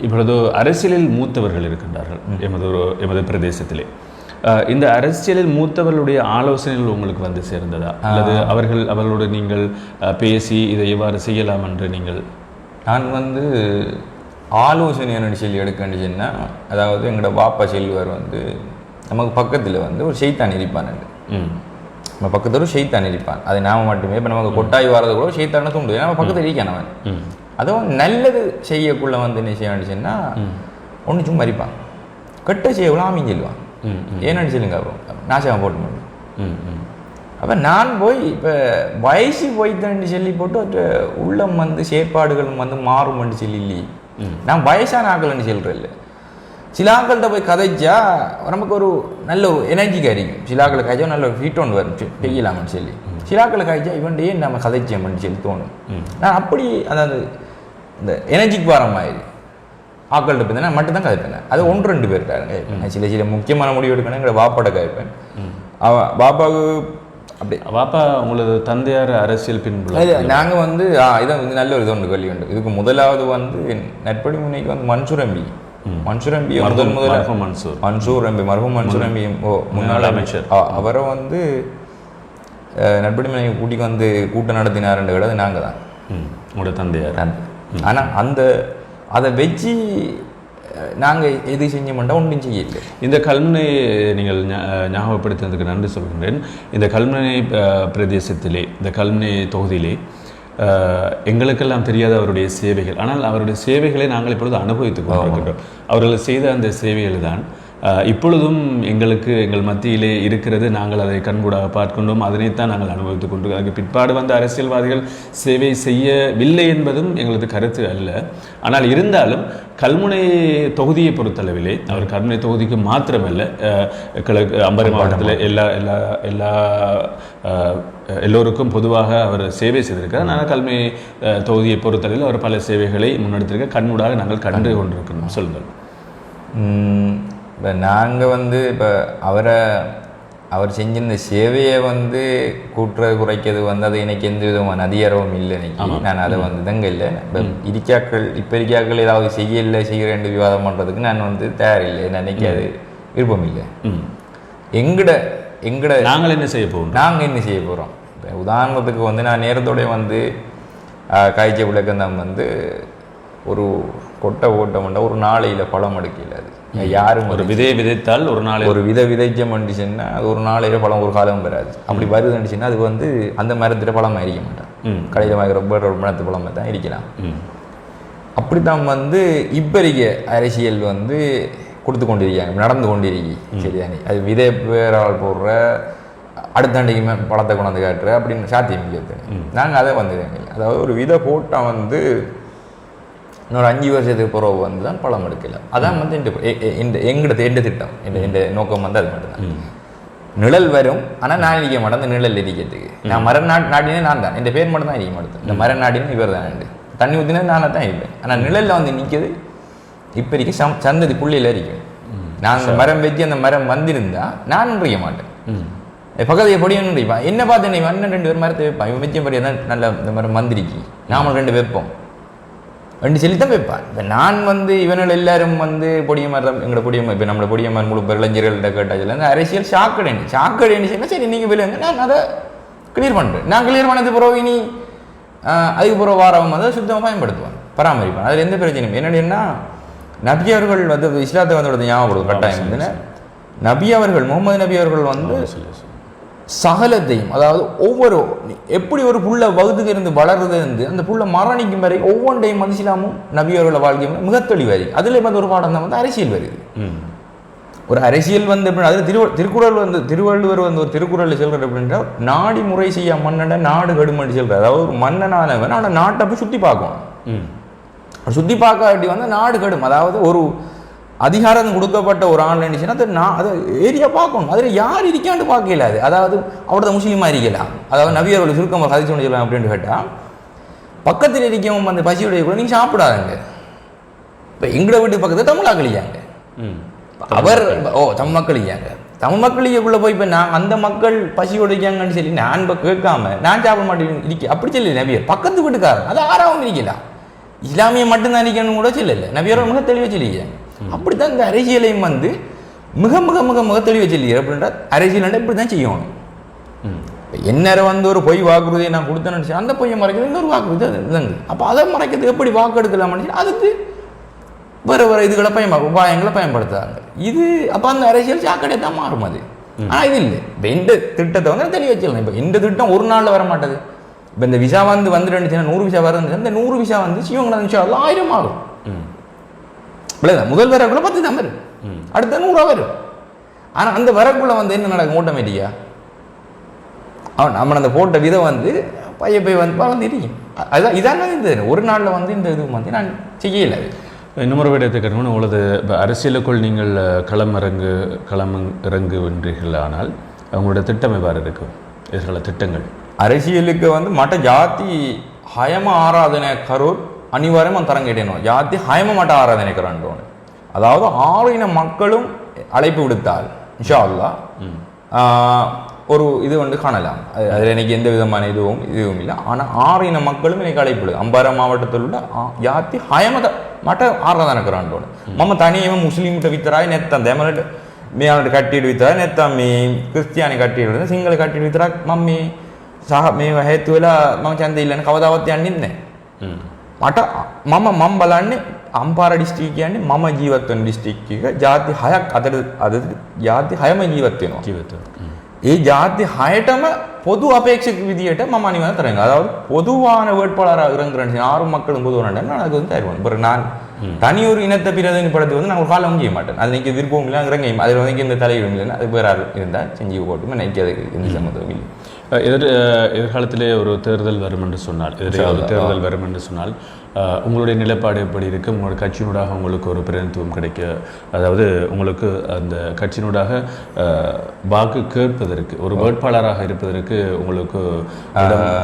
இப்பொழுது அரசியலில் மூத்தவர்கள் இருக்கின்றார்கள் எமது பிரதேசத்திலே. இந்த அரசியலில் மூத்தவர்களுடைய ஆலோசனைகள் உங்களுக்கு வந்து சேர்ந்ததா, அல்லது அவர்களோடு நீங்கள் பேசி இதை எவ்வாறு செய்யலாம் என்று நீங்கள்? நான் வந்து ஆலோசனை சொல்லி எடுக்கணுச்சுன்னா, அதாவது எங்களோட பாப்பா செல்வர் வந்து நமக்கு பக்கத்தில் வந்து ஒரு ஷெய்தான் இருப்பான். நம்ம பக்கத்தில் ஒரு ஷெய்தான் இருப்பான். அது நாம மட்டுமே இப்போ நமக்கு கொட்டாய் வரது கூட ஷெய்தான தூண்டுது, நம்ம பக்கத்தில் இருக்கான் அவன். அதுவும் நல்லது செய்யக்குள்ள வந்து என்ன செய்ய வேண்டிச்சுன்னா ஒன்று சும்மா இருப்பான், கெட்ட செய்யக்குள்ள ஆமின்னு சொல்லுவான். ஏன்னு சொல்லுங்க அப்புறம் நாசகம் போட்டு முடியும். அப்போ நான் போய் இப்போ வயசு போய்த்தன்னு சொல்லி போட்டு உள்ளம் வந்து செயற்பாடுகளும் வந்து மாறும்னு சொல்லி இல்லையே. நான் வயசான ஆக்கள்னு சொல்கிறேன் இல்லை. சில ஆக்கள்கிட்ட போய் கதைச்சா நமக்கு ஒரு நல்ல ஒரு எனர்ஜி கிடைக்கும். சில ஆக்களை காய்ச்சா நல்ல ஒரு ஃபீட் ஒன்று வரும் பெய்யலாம்னு சொல்லி. சில ஆக்களை காய்ச்சா இவன்டே நம்ம கதைச்சோம்னு சொல்லி தோணும். நான் அப்படி அதாவது இந்த எனர்ஜிக்கு வர மாதிரி ஆக்கள்கிட்ட போய் நான் மட்டும்தான் கதைப்பேன். அது 1-2 பேருக்காருங்க. சில முக்கியமான முடிவு எடுக்கணும் எங்களை பாப்பாட்ட கதைப்பேன். பாப்பாவுக்கு அப்படி பாப்பா உங்களது தந்தையார் அரசியல் பின்புல நாங்கள் வந்து இதை வந்து நல்ல ஒரு இது ஒன்று கேள்வி உண்டு. இதுக்கு முதலாவது வந்து நட்படி முன்னைக்கு வந்து மன்சூர் எம்பி முன்னாள் அமைச்சர் அவரை வந்து நட்படி முனைக்கு கூட்டிக்கு வந்து கூட்டம் நடத்தினாருன்ற விட நாங்கள் தான் உங்களோட தந்தையார். ஆனால் அதை வச்சு நாங்கள் எது செஞ்ச மாட்டோம், ஒன்றும் செய்யலை. இந்த கல்முனை நீங்கள் ஞாபகப்படுத்துறதுக்கு நன்றி சொல்கின்றேன். இந்த கல்முனை பிரதேசத்திலே, இந்த கல்முனை தொகுதியிலே எங்களுக்கெல்லாம் தெரியாத அவருடைய சேவைகள், ஆனால் அவருடைய சேவைகளை நாங்கள் இப்பொழுது அனுபவித்துக் கொண்டிருக்கின்றோம். அவர்கள் செய்த அந்த சேவைகள் தான் இப்பொழுதும் எங்கள் மத்தியிலே இருக்கிறது. நாங்கள் அதை கண்கூடாக பார்க்கின்றோம், அதனைத்தான் நாங்கள் அனுபவித்துக் கொண்டிருக்கோம். அதுக்கு பிற்பாடு வந்த அரசியல்வாதிகள் சேவை செய்யவில்லை என்பதும் எங்களது கருத்து அல்ல. ஆனால் இருந்தாலும் கல்முனை தொகுதியை பொறுத்தளவிலே அவர் கல்முனை தொகுதிக்கு மாத்திரமல்ல, கிழக்கு அம்பரை மாவட்டத்தில் எல்லோருக்கும் பொதுவாக அவர் சேவை செய்திருக்கிறார். ஆனால் கல்முனை தொகுதியை பொறுத்தளவில் அவர் பல சேவைகளை முன்னெடுத்திருக்க கண்கூடாக நாங்கள் கண்டு கொண்டிருக்கிறோம். சொல்லுங்கள். இப்போ நாங்கள் வந்து இப்போ அவர் செஞ்சிருந்த சேவையை வந்து குறைக்கிறது வந்து அது எனக்கு எந்த விதமான அதிகாரமும் இல்லை. இன்னைக்கு நான் அதை வந்து தங்க இல்லை. இப்போ இருக்காக்கள் ஏதாவது செய்கிறேன் விவாதம் பண்ணுறதுக்கு நான் வந்து தயாரில்லை. நினைக்க அது விருப்பம் இல்லை. எங்கட நாங்கள் என்ன செய்ய போகிறோம் இப்போ உதாரணத்துக்கு வந்து நான் நேரத்தோட வந்து காய்ச்சல் விளக்கந்தான் வந்து ஒரு கொட்டை ஓட்டம்ண்டா ஒரு நாளையில் பழம் எடுக்கல. அது யாரும் ஒரு விதையை விதைத்தால் ஒரு நாளை ஒரு விதைச்சம் வந்துச்சுன்னா அது ஒரு நாளையில பழம் ஒரு காலம் வராது. அப்படி வருதுன்னுச்சுன்னா அது வந்து அந்த மரத்துல பழமாக இருக்க மாட்டான். கடையில் வாங்குற ஒரு மரத்து பழமாக தான் இருக்கலாம். அப்படித்தான் வந்து இப்போ இருக்க அரசியல் வந்து கொடுத்து கொண்டிருக்காங்க, நடந்து கொண்டிருக்கி. சரிதானே? அது விதை வேறால் போடுற அடுத்தாண்டிக்கு பழத்தை கொண்டாந்து காட்டுற அப்படின்னு சாத்தியம் இல்லை. நாங்கள் அதை வந்துடுங்க. அதாவது ஒரு விதை போட்டால் வந்து இன்னொரு 5 வருஷத்துக்கு பிறகு வந்து தான் பழம் எடுக்கல. அதான் வந்து எந்த திட்டம், எந்த நோக்கம் வந்து அது மட்டும்தான். நிழல் வரும், ஆனால் நான் இருக்க மாட்டேன். அந்த நிழல் இருக்கிறதுக்கு நான் மர நாட்டினே நான் தான், என் பேர் மட்டும் தான் இருக்க மாட்டேன். இந்த மர நாட்டினு இவர் தான், தண்ணி ஊற்றினா நானாக தான் இருப்பேன். ஆனால் நிழலில் வந்து நிற்கிறது இப்போ இருக்க சந்ததி புள்ளியில் இருக்கும். நான் அந்த மரம் வச்சு அந்த மரம் வந்திருந்தா நான் இருக்க மாட்டேன். பக்கத்து பொடியன்னு இருப்பான், என்ன பார்த்து என்னை அண்ணன் 2 பேர் மரத்தை வைப்பான். இவன் மிச்சம் படியா தான் நல்ல இந்த மரம் வந்திருக்கி, நாமளும் 2 வைப்போம் 2 சொல்லித்தான் வைப்பான். இப்போ நான் வந்து இவர்கள் எல்லாரும் வந்து பொடிய மரம் எங்களோட பொடிய இப்போ நம்மளோட பொடிய மரம் முழு இளைஞர்கள்ட்ட கேட்டாச்சு அந்த அரசியல் சாக்கடைன்னு சொன்னால் சரி நீங்கள் விழுங்க, நான் அதை கிளியர் பண்ணுறேன். நான் கிளியர் பண்ணது பிறகு இனி அதுக்கு பிறகு வாரம் அதை சுத்தமாக பயன்படுத்துவான், பராமரிப்பான். அதில் எந்த பிரச்சனையும் என்னன்னா நபி அவர்கள் வந்து இஸ்லாத்தை வந்து ஞாபகப்படுத்தும் கட்டாயம் வந்து நபி அவர்கள் முகமது நபி அவர்கள் வந்து சகலத்தையும், அதாவது ஒவ்வொரு எப்படி ஒரு புள்ள வகுதுக்கு இருந்து வளருது இருந்து அந்த புள்ள மரணிக்கும் வரை ஒவ்வொன்றையும் வந்து இஸ்லாமும் நபியவர்களோட வாழ்க்கையும் மிக தெளிவாரி. அதில் வந்து ஒரு பாடம் தான் வந்து அரசியல் வருது. ஒரு அரசியல் வந்து எப்படி அதில் திருக்குறள் வந்து திருவள்ளுவர் வந்து ஒரு திருக்குறளில் சொல்கிறார் அப்படின்னா, நாடி முறை செய்ய மன்னனை நாடு கடுமடி சொல்கிறார். அதாவது ஒரு மன்னனானவன் ஆனால் நாட்டை போய் சுற்றி பார்க்கணும். சுற்றி பார்க்காட்டி வந்து நாடு கடும். அதாவது ஒரு அதிகாரம் கொடுக்கப்பட்ட ஒரு ஆள் இருந்துச்சுன்னா அதை ஏரியா பார்க்கணும். அதில் யார் இருக்கான்னு பார்க்க இல்லாது. அதாவது அவரோட முஸ்லீமாக இருக்கலாம். அதாவது நபியர்கள் சுருக்கம் கதைச்சு ஒன்று சொல்லலாம் அப்படின்னு கேட்டால், பக்கத்தில் இருக்கவங்க அந்த பசியுடைய கூட நீங்கள் சாப்பிடாதுங்க. இப்போ எங்களோட வீட்டு பக்கத்தில் தமிழாக்களியாங்க, அவர் தமிழ் மக்கள் இல்லையாங்க. தமிழ் மக்கள் இயக்குள்ள போய் இப்போ நான் அந்த மக்கள் பசியோடு இருக்காங்கன்னு சொல்லி நான் இப்போ கேட்காம நான் சாப்பிட மாட்டேன் இருக்க அப்படி சொல்லி நபியர் பக்கத்து வீட்டுக்காரன் அது ஆறாவும் இருக்கலாம். இஸ்லாமிய மட்டும்தான் இருக்கணும் கூட சொல்லலை. நபியர்கள் மிக தெளிவாக சொல்லிக்கிறாங்க. அப்படித்தான் இந்த அரசியலையும் வந்து மிக மிக மிக மிக தெளிவாக சொல்லிக்கிறார். அப்படின்ற அரசியல் இப்படி தான் செய்யணும். என்னரை வந்து ஒரு பொய் வாக்குறுதியை நான் கொடுத்தேன்னு அந்த பொய்யை மறைக்கிறது இன்னொரு வாக்குறுதி அதுங்க. அப்போ அதை மறைக்கிறதுக்கு எப்படி வாக்கு எடுக்கலாம்னு அதுக்கு வேறு வேறு இதுகளை உபாயங்களை பயன்படுத்துறாங்க. இது அப்போ அந்த அரசியல் சாக்கடை தான் மாறும் அது. ஆனால் இது இல்லை. இப்போ இந்த திட்டத்தை வந்து தெளிவாக வச்சிடலாம். இப்போ இந்த திட்டம் ஒரு நாளில் வர மாட்டேது. இப்போ இந்த விசா வந்து வந்துருந்துச்சுன்னா 100 விசா வருது. இந்த 100 விசா வந்து சிவங்களா 1000 ஆகும். முதல் வரக்குள்ள 10 தான் வரும், அடுத்த 100 வரும். ஆனால் அந்த வரக்குள்ள வந்து என்ன நடக்கும்? ஆட்டோமேட்டிக்கா அவன் நம்ம அந்த போட்ட விதம் வந்து பைய வந்து வளர்ந்துருக்கும். அதுதான் இதான் இந்த ஒரு நாளில் வந்து இந்த இது வந்து நான் செய்யலை. இன்னொரு விடயத்தை கேட்கணும். உங்களது அரசியலுக்குள் நீங்கள் களம் இறங்குகின்றீர்கள். ஆனால் அவங்களோட திட்டம் எவ்வாறு இருக்கும்? எதிர்கால திட்டங்கள் அரசியலுக்கு வந்து மட்ட ஜாதி ஹயம ஆராதனை கரூர் அனிவாரியம் தரம் கேட்டேனோ ஜாதி ஹயம மட்ட ஆராதனை கரான். அதாவது 6 இன மக்களும் அழைப்பு விடுத்தால் இன்ஷா அல்லாஹ் ஒரு இது வந்து காணலாம். அதில் எனக்கு எந்த விதமான இதுவும் இல்லை. ஆனால் 6 இன மக்களும் எனக்கு அழைப்பு. அம்பாறை மாவட்டத்தில் உள்ள ஜாதி ஹயம මට ආරාධනා කරන්න ඕනේ. මම තනියම මුස්ලිම්ට විතරයි නැත්තම් දෙමළට මෙයාලට කට්ටියට විතරයි නැත්තම් මේ ක්‍රිස්තියානි කට්ටියට විතරයි සිංහල කට්ටියට විතරක් මම මේ සහ මේ හේතු වෙලා මම ඡන්දය ඉල්ලන්නේ කවදාවත් යන්නේ නැහැ. මට මම බලන්නේ අම්පාර ඩිස්ට්‍රික්ට් කියන්නේ මම ජීවත් වෙන ඩිස්ට්‍රික්ට් එක ජාති 6ක් අද ජාති 6ම ජීවත් වෙනවා. ඒ ජාති 6ටම பொது அபேட்சை விதியிட்ட மம் அனிவாரம் தரேங்க. அதாவது பொதுவான வேட்பாளராக இறங்குறேன் 6 மக்களும் பொதுவான அதுக்கு வந்து தருவேன். இப்போ நான் தனி ஒரு இனத்தை பிரதிநிதிப்படுத்தி வந்து நான் ஒரு காலம் செய்ய மாட்டேன். அது நீங்க விருப்பம் இல்லை இறங்க அதில் வந்து இந்த தலையிடும் இல்லைன்னா அது வேற இருந்தால் செஞ்சு போட்டுமே நினைக்க அதுக்கு எந்த சம்மந்தம் இல்லை. எதிர்காலத்திலே ஒரு தேர்தல் வரும் என்று சொன்னால் தேர்தல் வரும் என்று சொன்னால் உங்களுடைய நிலைப்பாடு எப்படி இருக்குது? உங்களோட கட்சியினூடாக உங்களுக்கு ஒரு பிரதிநிதித்துவம் கிடைக்க, அதாவது உங்களுக்கு அந்த கட்சியினூடாக வாக்கு கேட்பதற்கு ஒரு வேட்பாளராக இருப்பதற்கு உங்களுக்கு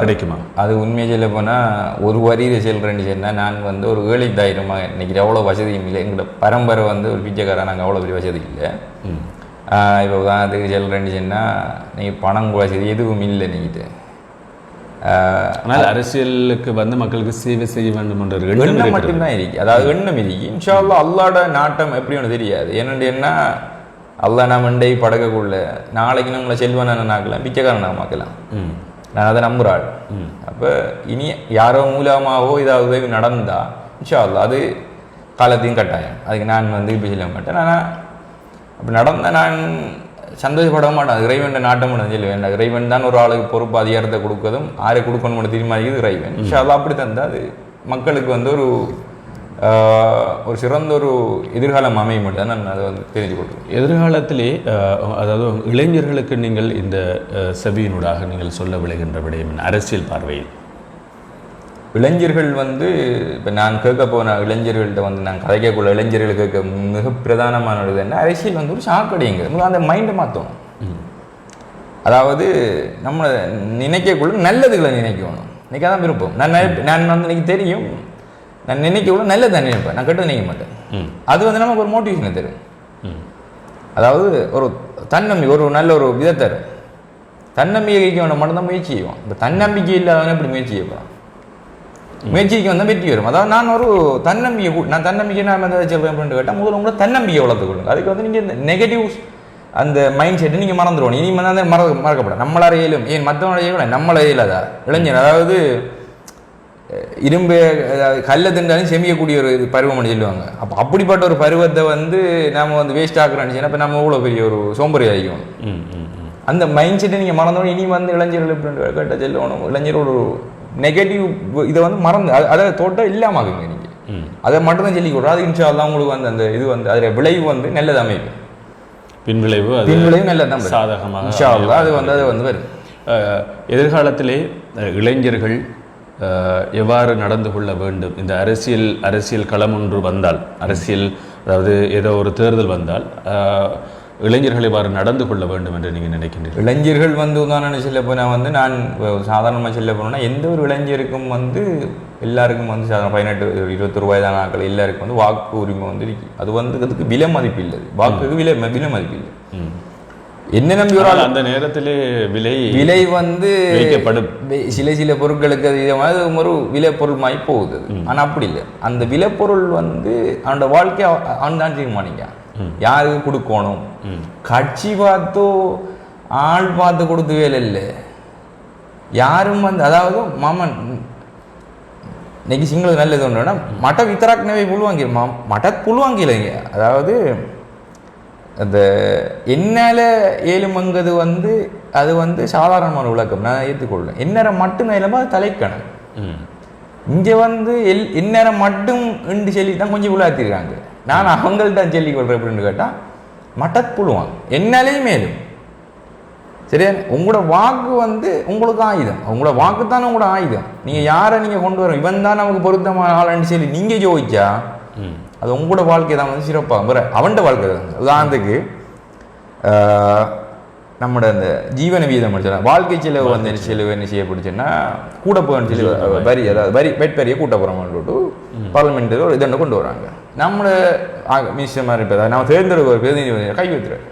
கிடைக்குமா? அது உண்மையை சொல்ல போனால் ஒரு வரியில் செல்றேன்னு சொன்னால் நான் வந்து ஒரு ஏழை தைரியமாக இன்னைக்கு அவ்வளோ வசதியும் இல்லை. எங்களோட பரம்பரை வந்து ஒரு பிச்சைக்காரன், நாங்கள் அவ்வளோ பெரிய வசதி இல்லை. இப்போ உதாரணத்துக்கு செல்றேன்னு சொன்னால் நீங்கள் பணம் வசதி எதுவும் இல்லை நீங்கிட்டு. ஆனால் அரசியலுக்கு வந்து மக்களுக்கு சேவை செய்ய வேண்டும் என்ற எண்ணம் மட்டும்தான் இருக்கு. அதாவது எண்ணம் இருக்கு. இன்ஷா அல்லாஹ் அல்லாஹ்வோட நாட்டம் எப்படி ஒன்று தெரியாது. என்ன அல்லாஹ் நான் மண்டை படக்கக்குள்ள நாளைக்கு நம்மளை செல்வனாக்கலாம் பிச்சைக்காரனாக்கலாம். நான் அதை நம்புறாள். அப்போ இனி யாரோ மூலமாகவோ ஏதாவது உதவி நடந்தா இன்ஷா அல்லாஹ் அது காலத்தையும் கட்டாயம். அதுக்கு நான் வந்து இப்போ சொல்ல மாட்டேன். ஆனால் அப்படி நடந்தால் நான் சந்தோஷப்பட மாட்டேன். அது இறைவன் நாட்டம் சொல்ல வேண்டாம். இறைவன் தான் ஒரு ஆளுக்கு பொறுப்பு அதிகாரத்தை கொடுக்கதும் யாரை கொடுக்கணும் தீர்மானிக்கிறது இறைவன். இன்ஷா அல்லாஹ் அப்படி தந்தால் அது மக்களுக்கு வந்து ஒரு சிறந்த ஒரு எதிர்காலம் அமைய முடியாது. நான் அதை வந்து தெரிஞ்சு கொடுக்குறேன். எதிர்காலத்திலே அதாவது இளைஞர்களுக்கு நீங்கள் இந்த செவியினூடாக நீங்கள் சொல்ல விளைகின்ற விடயம் அரசியல் பார்வையில் இளைஞர்கள் வந்து இப்போ நான் கேட்க போன இளைஞர்கள்ட்ட வந்து நான் கதைக்கக்குள்ள இளைஞர்கள் கேட்க மிக பிரதானமானது என்ன, அரசியல் வந்து ஒரு சாக்கடைங்க. அந்த மைண்டை மாற்றணும். அதாவது நம்ம நினைக்கக்குள்ள நல்லதுகளை நினைக்கணும். நினைக்க தான் விருப்பம். நான் வந்து எனக்கு தெரியும் நான் நினைக்கக்குள்ள நல்லது தான் நினைப்பேன். நான் கெட்டு நினைக்க மாட்டேன். அது வந்து நமக்கு ஒரு மோட்டிவேஷனை தரும். அதாவது ஒரு தன்னம்பிக்கை ஒரு நல்ல ஒரு விதை தரும். தன்னம்பிக்கைக்கு வேணும் மட்டும்தான் முயற்சி செய்வோம். இப்போ தன்னம்பிக்கை இல்லாதவன எப்படி முயற்சி செய்யப்போம்? முயற்சிக்கு வந்து வெற்றி வரும். அதாவது நான் ஒரு தன்னம்பிக்கை நான் எதாவது சொல்கிறேன் அப்படின்னு கேட்டால் முதல்ல உங்களை தன்னம்பிக்கை வளர்த்து கொள்ளுங்க. அதுக்கு வந்து நீங்கள் இந்த நெகட்டிவ்ஸ் அந்த மைண்ட் செட்டை நீங்கள் மறந்துடுவோம். இனி வந்து மறக்கப்படாது. நம்மளால் இயலும், ஏன் மற்றவங்கள இயலும் நம்மள இயலாதா இளைஞர். அதாவது இரும்பு கல்லை திண்டாலும் செமியக்கூடிய ஒரு பருவம்னு சொல்லுவாங்க. அப்போ அப்படிப்பட்ட ஒரு பருவத்தை வந்து நாம் வந்து வேஸ்ட் ஆக்குறோன்னு சொன்னால் இப்போ நம்ம இவ்வளோ பெரிய ஒரு சோம்பேறி ஆகிக்கணும். அந்த மைண்ட் செட்டை நீங்கள் மறந்தோட இனி வந்து இளைஞர்கள் எப்படி கேட்ட செல்லணும், இளைஞர் ஒரு நெகட்டிவ் இதை வந்து மறந்து அதை தோட்டம் இல்லாமக்குங்க நீங்கள் அதை மட்டும்தான் சொல்லி கொடுறோம். அது இன்ஷா அல்லாஹ் உங்களுக்கு வந்து அந்த இது வந்து அதில் விளைவு வந்து நல்லது அமைக்கும், பின்விளைவு நல்லதான் சாதகமாக இன்ஷா அல்லாஹ் அது வந்து வரும். எதிர்காலத்திலே இளைஞர்கள் எவ்வாறு நடந்து கொள்ள வேண்டும், இந்த அரசியல் களம் ஒன்று வந்தால், அரசியல் அதாவது ஏதோ ஒரு தேர்தல் வந்தால் இளைஞர்கள் எவ்வாறு நடந்து கொள்ள வேண்டும் என்று நீங்கள் நினைக்கின்றீர்கள்? இளைஞர்கள் வந்து உதாரணம் சொல்ல போனால் வந்து நான் சாதாரணமாக சொல்ல போனோம்னா எந்த ஒரு இளைஞருக்கும் வந்து எல்லாருக்கும் வந்து சாதாரண 18-21 வயதான ஆட்கள் எல்லாருக்கும் வந்து வாக்கு உரிமை வந்து இருக்கு. அது வந்து அதுக்கு விலை மதிப்பு இல்லை, வாக்குக்கு விலை மதிப்பு இல்லை. என்ன நம்பி ஒரு அந்த நேரத்திலே விலை வந்து சில பொருட்களுக்கு அது ஒரு விலை பொருள் மாதிரி போகுது. ஆனால் அப்படி இல்லை, அந்த விலை பொருள் வந்து அவனோட வாழ்க்கையை அவன் தான் தீர்மானிக்க யாருக்கு கொடுக்கணும். கட்சி பார்த்தோ ஆள் பார்த்து கொடுத்து வேலை இல்லை யாரும் வந்து, அதாவது மாமன் இன்னைக்கு சிங்களம் நல்லது ஒன்றுனா மட்ட வித்தராக்னவே புழுவாங்கிருமா மட்ட புழுவாங்கிலைங்க. அதாவது அந்த என்னால் ஏழுமங்கிறது வந்து அது வந்து சாதாரணமான விளக்கம், நான் ஏற்றுக்கொள்வேன். எந்நேரம் மட்டும் இல்லாமல் அது தலைக்கணும். இங்கே வந்து எந்நேரம் மட்டும் என்று சொல்லி தான் கொஞ்சம் விளையாத்திருக்காங்க. நான் அவங்கள்ட்ட சொல்லிக்கொள்கிறேன் அப்படின்னு கேட்டால் மட்டப்புழுவாங்க என்னாலேயும் மேலும் சரியா. உங்களோட வாக்கு வந்து உங்களுக்கு ஆயுதம், உங்களோட வாக்கு தானே உங்களோட ஆயுதம். நீங்கள் யாரை நீங்கள் கொண்டு வரோம், இவன் தான் நமக்கு பொருத்தமான ஆளுன்னு சொல்லி நீங்கள் ஜோதிச்சா அது உங்களோட வாழ்க்கை தான் வந்து சிறப்பாக அவன்கிட்ட வாழ்க்கை தான். உதாரணத்துக்கு நம்மளோட அந்த ஜீவன வீதம் வாழ்க்கை செலவு வந்து செலவு என்ன செய்யப்படுச்சுன்னா கூட போகணும்னு சொல்லி வரி, அதாவது வெட்பரியை கூட்ட போகிறோம்னு பார்லிமெண்ட் ஒரு இதென்ன கொண்டு வராங்க. நம்மளோட மினிஸ்டர் மாதிரி இப்போ நம்ம தேர்ந்தெடுக்க ஒரு பிரதிநிதி கை வைத்துறாரு.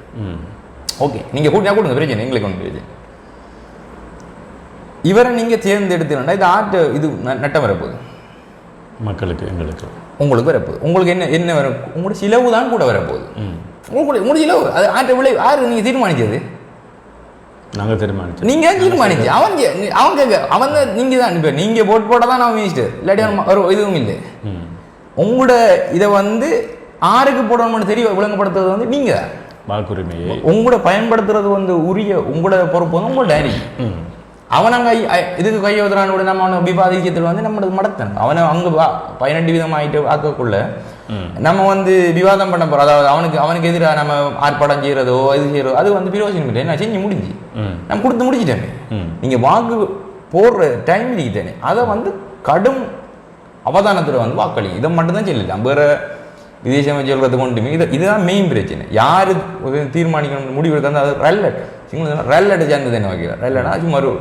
ஓகே நீங்கள் கூட்டினா கொடுங்க, பிரச்சனை எங்களுக்கு ஒன்று பிரச்சனை. இவரை நீங்கள் தேர்ந்தெடுத்துனா இது நட்டம் வரப்போகுது மக்களுக்கு, எங்களுக்கு, உங்களுக்கு வரப்போகுது. உங்களுக்கு என்ன வரும், உங்களோட சிலவு தான் கூட வரப்போகுது. உங்களோட சிலவு அது ஆற்ற விளைவு யாரு நீங்கள் தீர்மானிச்சது? நாங்கள் தீர்மானிச்சோம். நீங்கள் தீர்மானிச்சு அவன் நீங்கள் தான். இப்போ நீங்கள் போட் போட்டால் தான் நான் மினிஸ்டர், இல்லாட்டி ஒரு இதுவும் இல்லை. உங்களோட இதை வந்து ஆருக்கு போடணும்னு தெரிய விளங்கப்படுத்துறது வந்து நீங்கள் தான். வாக்குரிமையை உங்களோட பயன்படுத்துறது வந்து உரிய உங்களோட பொறுப்பு வந்து உங்களோட டைரி. அவன் அங்கே இதுக்கு கையை ஊத்துறான்னு கூட நம்ம அவனை விவாதிக்கத்தில் வந்து நம்மளது மடத்தணும். அவனை அங்கே 18 விதம் ஆகிட்டு ஆக்கக்குள்ள நம்ம வந்து விவாதம் பண்ண போகிறோம். அதாவது அவனுக்கு எதிராக நம்ம ஆர்ப்பாட்டம் செய்கிறதோ இது செய்கிறதோ அது வந்து பிரயோஜனம் இல்லை. நான் செஞ்சு முடிஞ்சு நம்ம கொடுத்து முடிச்சுட்டேன். நீங்கள் வாக்கு போடுற டைம் இருக்கிட்டேனே அதை வந்து கடும் அவதானத்தில் வந்து வாக்களிங்க. இதை மட்டும்தான் சொல்லலாம். வேறு விதேச அமைச்சர்களுக்கு கொண்டுமே இதுதான் மெயின் பிரச்சனை. யார் தீர்மானிக்கணும் முடிவு எடுத்தால் அது ரல்லட் ரல்லட்டை சேர்ந்து தானே வைக்கிறார். ரல்லட்டா சும்மா ஒரு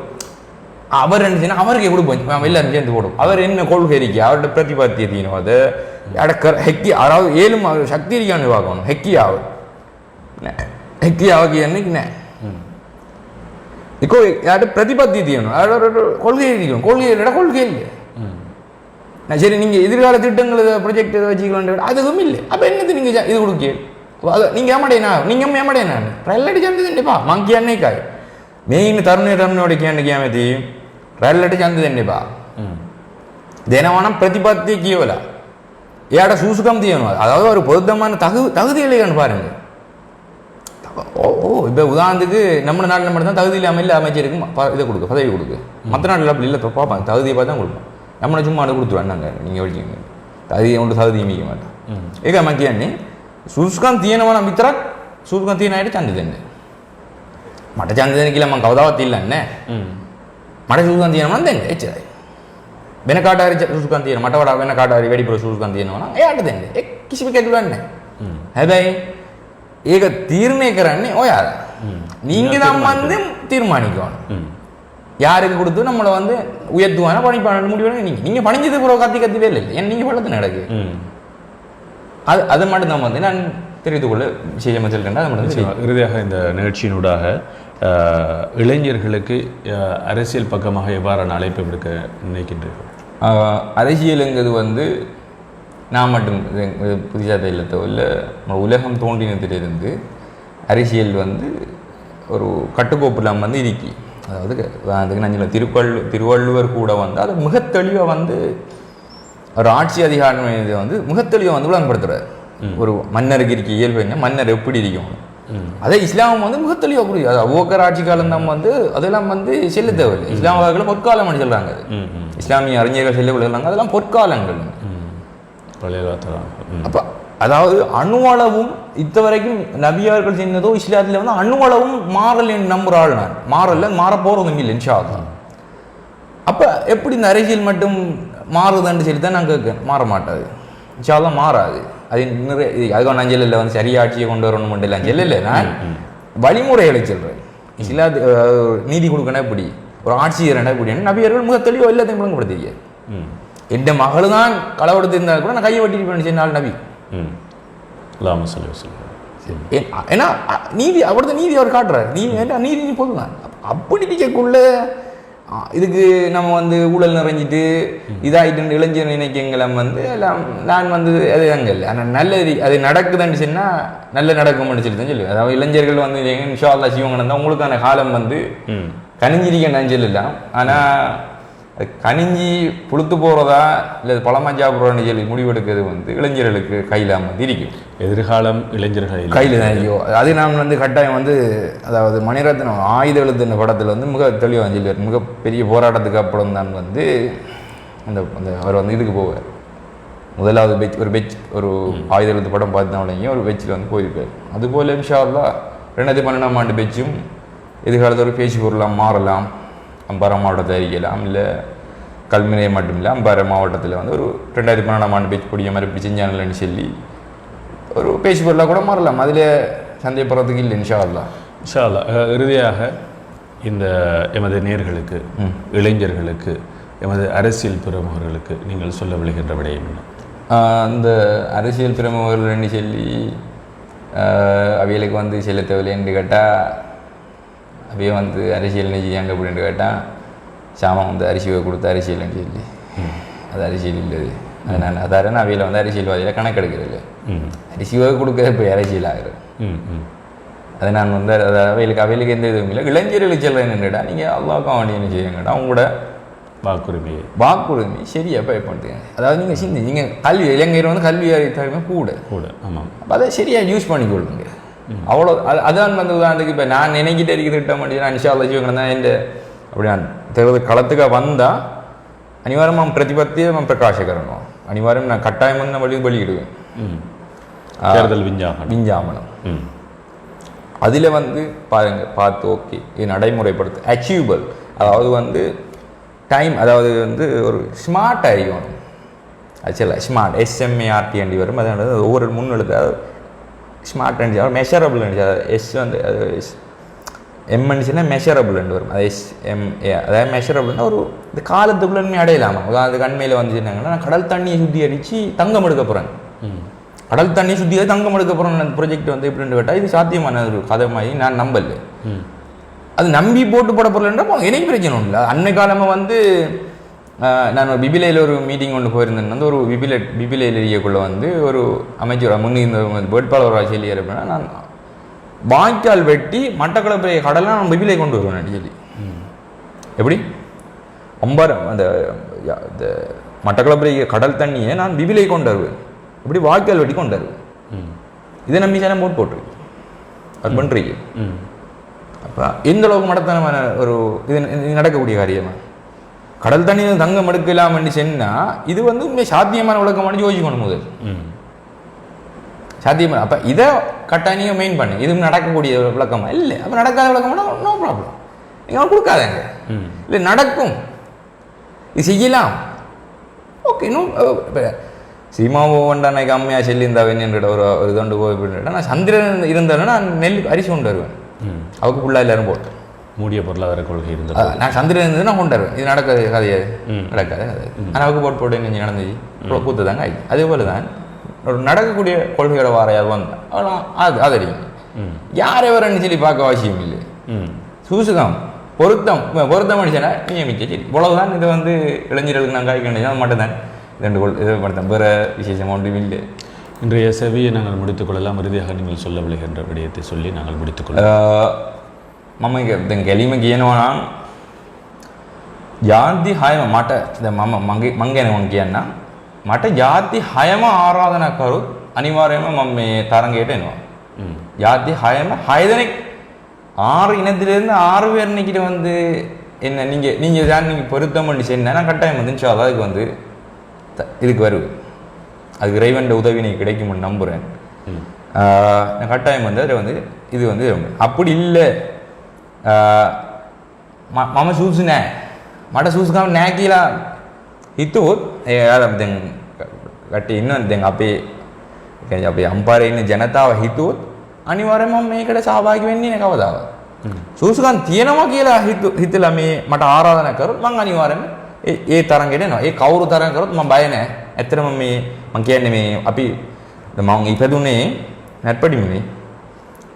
அவர் என்ன அவருக்கு கொடுப்போம், எல்லாரும் சேர்ந்து போடும். அவர் என்ன கொள்கை இருக்கு, அவரோட பிரதிபாத்தியம் அது ஹெக்கி, அதாவது ஏழும் அவர் சக்தி இருக்கான்னு பார்க்கணும். ஹெக்கியாவுக்கு என்னைக்குண்ணே இப்போ யார்ட்ட பிரதிபத்தியம் அவரோட கொள்கை இருக்கணும். கொள்கை இல்லைடா கொள்கை இல்லை. சரி நீங்கள் எதிர்கால திட்டங்கள் ப்ரொஜெக்ட் வச்சுக்கலாம், அதுவும் இல்லை. அப்போ என்னது நீங்கள் இது கொடுக்க அது நீங்கள் ஏமாடேனா, நீங்கள் ஏமாடேனா ரல்லடி சேர்ந்துப்பா மங்கி அன்னைக்காய் மெயின் தருணையோட கேமதி ரல்லடி சேர்ந்துப்பா தினவானம் பிரதிபத்தி கீவலா ஏட சூசுகம் தீயணும். அதாவது ஒரு பொருத்தமான தகுதிகள் பாருங்க. இப்போ உதாரணத்துக்கு நம்ம நாட்டில் மட்டும்தான் தகுதி இல்லாமல் இல்லை அமைச்சருக்கு இதை கொடுக்கு பதவி கொடுக்கு. மற்ற நாட்டில் அப்படி இல்லை, பார்ப்பாங்க தகுதியை பார்த்து தான் கொடுப்போம். நம்மளை சும்மா அதை கொடுத்துருவேன் நாங்கள் நீங்கள் வச்சுக்கோங்க தகுதியை கொண்டு தகுதியை மிக்க மாட்டோம். ஏக மக்கியானி සුදුසුකම් තියෙනවා නම් විතරක් සුදුසුකම් තියෙන අයට ඡන්ද දෙන්න. මට ඡන්ද දෙන්න කියලා මම කවදාවත් ඉල්ලන්නේ නැහැ. මට සුදුසුකම් තියෙනවා නම් දෙන්න. එච්චරයි. වෙන කාට හරි සුදුසුකම් තියෙනවා මට වඩා වෙන කාට හරි වැඩිපුර සුදුසුකම් තියෙනවා නම් එයාට දෙන්න. ඒ කිසිම ගැටලුවක් නැහැ. හැබැයි ඒක තීරණය කරන්නේ ඔයාලා. நீங்க தான் வந்து தீர்மானிக்கணும். யாருக்கு கொடுத்து நம்மளை வந்து உயர்த்துவானா பணிப்பான முடிவு நீங்கள் பணிஞ்சது பிறகு கத்தி வேலை இல்லை. ஏன்னா நீங்கள் பள்ளத்து நடக்கு அது மட்டும் தான் வந்து நான் தெரிவித்துக் கொள்ள விஷயம் சொல்கிறேன். இறுதியாக இந்த நிகழ்ச்சியினூடாக இளைஞர்களுக்கு அரசியல் பக்கமாக எவ்வாறான அழைப்பு விடுக்க நினைக்கின்றீர்கள்? அரசியலுங்கிறது வந்து நான் மட்டும் புதிதாக இல்லத்தோ இல்லை உலகம் தோன்றினத்திலிருந்து அரசியல் வந்து ஒரு கட்டுக்கோப்பு இல்லாமல் வந்து இருக்கி. அதாவது அதுக்கு நான் திருவள்ளுவர் கூட வந்து அதை மிக தெளிவாக வந்து ஒரு ஆட்சி அதிகாரம் வந்து மிக தெளிவாக வந்து விளங்கப்படுத்துறாரு. ஒரு மன்னருக்கு இருக்க இயல்பு என்ன, மன்னர் எப்படி இருக்கணும், அதே இஸ்லாம் வந்து மிக தெளிவாக புரியுது. அது அபூபக்கர் ஆட்சி காலம் தான் வந்து அதெல்லாம் வந்து செல்ல தேவையில்லை. இஸ்லாமியர்களும் பொற்காலம் சொல்றாங்க. அது இஸ்லாமிய அறிஞர்கள் செல்ல விடுறாங்க, அதெல்லாம் பொற்காலங்கள். அப்ப அதாவது அணுவளவும் இத்தவரைக்கும் நபியவர்கள் செய்ததோ இஸ்லாத்துல வந்து அணுவளவும் மாறல் நம்புற ஆள் நான் மாறல மாற போறதும் இல்லை இன்ஷா அல்லாஹ். அப்ப எப்படி இந்த அரசியல் மட்டும் மாறுதுன்னு சொல்லி தான் நான் கேட்க மாற மாட்டாது இன்ஷா அல்லாஹ் மாறாது. அது நிறைய அதுக்காக நான் சொல்லல வந்து சரியாட்சியை கொண்டு வரணும் மட்டும் இல்லை சொல்லல, நான் வழிமுறைகளை சொல்றேன். இஸ்லா நீதி கொடுக்கணும் எப்படி ஒரு ஆட்சியர் எப்படி நபியர்கள் மிக தெளிவா எல்லாத்தையும் விளங்கப்படுத்திருக்க. என் மகள் தான் களவெடுத்து இருந்தால் கூட நான் கையை வெட்டிட்டு சொன்ன நாள் நபி. ஏன்னா நீதி அவரது நீதி அவர் காட்டுறாரு. நீதி போதுதான். அப்படி இருக்கக்குள்ள இதுக்கு நம்ம வந்து ஊழல் நிறைஞ்சிட்டு இதாகிட்டு இளைஞர் நினைக்கங்களாம் வந்து எல்லாம் நான் வந்து அது அங்கே இல்லை. ஆனால் நல்லது அது நடக்குதுன்னு சொன்னால் நல்ல நடக்கும்னு சொல்லி தான் சொல்லுவேன். அதாவது இளைஞர்கள் வந்து இன்ஷா அல்லாஹ் சிவங்க தான் உங்களுக்கான காலம் வந்து கனிஞ்சிருக்கேன் நான் சொல்லலாம். ஆனால் கனிஞ்சி புளுத்து போகிறதா இல்லை பழமா சாப்பிட்றோன்னு சொல்லி முடிவெடுக்கிறது வந்து இளைஞர்களுக்கு கையில் வந்து இருக்கும். எதிர்காலம் இளைஞர்கள் கையில் தான் ஐயோ. அது நான் வந்து கட்டாயம் வந்து அதாவது மணிரத்னம் ஆயுத எழுத்துன படத்தில் வந்து மிக தெளிவாக சொல்லுவார். மிகப்பெரிய போராட்டத்துக்கு அப்புறம் தான் வந்து அந்த அந்த அவர் வந்து இதுக்கு போவார். முதலாவது பெச் ஒரு ஆயுத எழுத்து படம் பார்த்தோன்னே ஒரு பெச்சில் வந்து போயிருக்கார். அதுபோல் இன்ஷா அல்லாஹ் 2012ஆம் ஆண்டு பெச்சும் எதிர்காலத்தில் ஒரு பேச்சு பொருளாக மாறலாம். அம்பாறை மாவட்டத்தை அறிக்கலாம், இல்லை கல்முனை மட்டும் இல்லை அம்பாறை மாவட்டத்தில் வந்து ஒரு 2012ஆம் ஆண்டு பேச்சு பொடிய மாதிரி இப்படி செஞ்சாங்கன்னு சொல்லி ஒரு பேச்சு பொருளாக கூட மாறலாம். அதில் சந்தேகப்படுறதுக்கு இல்லை இன்ஷா அல்லாஹ். இன்ஷா அல்லாஹ். இறுதியாக இந்த எமது நேயர்களுக்கு இளைஞர்களுக்கு எமது அரசியல் பிரமுகர்களுக்கு நீங்கள் சொல்ல விழுகின்ற விடயம் என்ன? அந்த அரசியல் பிரமுகர்கள்னு சொல்லி அவைகளுக்கு வந்து செல்ல தேவையில்லைன்னு கேட்டால் அவையே வந்து அரசியல் செய்யாங்க அப்படின்னு கேட்டால் சாமான் வந்து அரிசியை கொடுத்து அரசியல்னு சொல்லி அது அரசியல் இல்லை. அதனால் அதாரண அவையில் வந்து அரசியல்வாதியில் கணக்கெடுக்கிறது அரிசியை கொடுக்குற இப்போ அரசியல் ஆகுது. அதை நான் வந்து அவைகளுக்கு எந்த இதுவும் இல்லை. இளைஞர்களுக்கு செல்றேன் என்னடா நீங்கள் அல்லாவுக்கும் வேண்டிய செய்யுங்கடா உங்களோட வாக்குரிமை சரியா பயன்படுத்துங்க. அதாவது நீங்கள் நீங்கள் கல்வி இளைஞர் வந்து கல்வி அறிவித்தாலுமே கூட ஆமாம். அப்போ அதை சரியாக யூஸ் பண்ணிக்கொள்ளுங்க. அவ்வளோ அதான் வந்து உதாரணத்துக்கு இப்போ நான் நினைக்கிட்டே இருக்கிற திட்டம் பண்ணி நான் இன்ஷா அல்லாஹ் ஜீவன் தான் இந்த அப்படி நான் தேர்தல் களத்துக்கு வந்தால் அனிவாரம் பிரதிபத்தி பிரகாசகரணும் அனிவாரம் நான் கட்டாயம் வந்து நான் வெளியிடுவேன் தேர்தல் விஞ்ஞாபனம். அதில் வந்து பாருங்கள் பார்த்து ஓகே இது நடைமுறைப்படுத்து அச்சீவபிள். அதாவது வந்து டைம் அதாவது வந்து ஒரு ஸ்மார்ட் அறியணும். ஆக்சுவலாக ஸ்மார்ட் SMART அண்டி வரும். அதனால ஒவ்வொரு முன்னெழுத்து ஸ்மார்ட் அண்ட் மெஷரபிள் எஸ் வந்து எம்என்சின்னா மெஷரபிள் வரும். அது SMA அதாவது மெஷரபிள்னா ஒரு இந்த காலத்துக்குள்ளே அடையலாமா. அது கண்மையில் வந்துச்சுன்னாங்கன்னா நான் கடல் தண்ணியை சுத்திகரித்து தங்கம் எடுக்க போகிறேன். கடல் தண்ணியை சுத்திகரித்து தங்கம் எடுக்க போகிறேன். அந்த ப்ரொஜெக்ட் வந்து எப்படின்னு கேட்டால் இது சாத்தியமான ஒரு கதை மாதிரி நான் நம்பல. அது நம்பி போட்டு போட பொருள்ன்றப்போ எனக்கு பிரச்சனை ஒன்றும் இல்லை. அன்னை காலமாக வந்து நான் ஒரு பிபிலையில் ஒரு மீட்டிங் கொண்டு போயிருந்தேன். வந்து ஒரு பிபிலையில் ஏரியாக்குள்ளே வந்து ஒரு அமைச்சர் முன்னிருந்த வேட்பாளராக சொல்லியார் அப்படின்னா நான் வாய்க்கால் வெட்டி மட்டக்களப்பை கடலாம் நான் பிபிலை கொண்டு வருவேன் சொல்லி. எப்படி அம்பாரம் அந்த மட்டக்களப்பை கடல் தண்ணியை நான் பிபிலை கொண்டு வருவேன். எப்படி வாய்க்கால் வெட்டி கொண்டு வருவேன். இதை நம்பி சேலம் போட்டுருக்கு அது பண்ணுறீங்க. அப்போ எந்த அளவுக்கு மடத்தனமான ஒரு இது நடக்கக்கூடிய காரியமாக கடல் தண்ணி தங்கம் எடுக்கலாம்னு சொன்னால் இது வந்து உண்மை சாத்தியமான விளக்கமான யோசிக்கணும் முதல் சாத்தியமான. அப்போ இதை கட்டாயம் மெயின் பண்ணு. இது நடக்கக்கூடிய விளக்கமா இல்லை. அப்போ நடக்காத விளக்கம்னா நோ ப்ராப்ளம் நீங்கள் கொடுக்காதங்க. இல்லை நடக்கும் இது செய்யலாம் ஓகே இன்னும் இப்போ சீமாவோ வண்டானைக்கு அம்மையாக சொல்லியிருந்தாவேன்னு ஒரு இதொண்டு போய் அப்படின்னா நான் சந்திரன் இருந்தாலும் நான் நெல் அரிசி கொண்டு வருவேன். அவருக்கு ஃபுல்லாக எல்லாரும் போட்டு மூடிய பொருளாதார கொள்கை இருந்தது. நான் சந்திரன் இருந்தது நான் கொண்டு வருவேன். இது நடக்காது கதையாது நடக்காது கதை. ஆனால் அவருக்கு போட்டு கொஞ்சம் நடந்துச்சு கூத்து தாங்க ஆயிடுச்சு. அதே போல தான் ஒரு நடக்கக்கூடிய கொள்கையோட வாரையாக வந்தேன் அவ்வளோ அது அதடிங்க யார் எவரன்னு சொல்லி பார்க்க அவசியம் இல்லை. சூசுகம் பொருத்தம் அடிச்சேன்னா நியமிச்சு சரி இவ்வளவுதான். இது வந்து இளைஞர்களுக்கு நான் காய்க்க மட்டும் தான் இது படுத்தேன். வேறு விசேஷம் ஒன்றும் இல்லை. இன்றைய செவியை நாங்கள் முடித்துக்கொள்ளலாம். இறுதியாக நீங்கள் சொல்ல விழுகின்ற விடயத்தை சொல்லி நாங்கள் முடித்துக்கொள்ளலாம். මම ගැලීම කියනවා නම් ජාති 6ම මට දැන් මම ගැන මම කියන්න මට ජාති 6ම ආරාධනා කරොත් අනිවාර්යයෙන්ම මම මේ තරඟයට එනවා. ஜாதி 6 දෙනෙක් 6 இனத்திலிருந்து 6 பேர் இன்னைக்கு வந்து என்ன நீங்கள் பொருத்தம் பண்ணி செய்யணும் கட்டாயம் வந்து இன்ஷா அல்லாஹ் அதுக்கு வந்து இதுக்கு வருது. அதுக்கு இறைவன் உதவி நீ கிடைக்கும்னு நம்புகிறேன். கட்டாயம் வந்து அதில் வந்து இது வந்து அப்படி இல்லை මම සූසු නෑ මට සූසුකම් නෑ කියලා හිතුවොත් දැන් කට්ටිය ඉන්නවනේ දැන් අපේ අම්පාරේ ඉන්න ජනතාව හිතුවොත් අනිවාර්යයෙන්ම මම මේකට සහභාගී වෙන්නේ නෑ කවදාවත්. සූසුකම් තියෙනවා කියලා හිතලා මේ මට ආරාධනා කරොත් මම අනිවාර්යයෙන්ම ඒ තරඟෙට එනවා. ඒ කවුරු තරඟ කරොත් මම බය නෑ. ඇත්තටම මේ මම කියන්නේ මේ අපි මම ඉපදුනේ නැට්පඩිමනේ.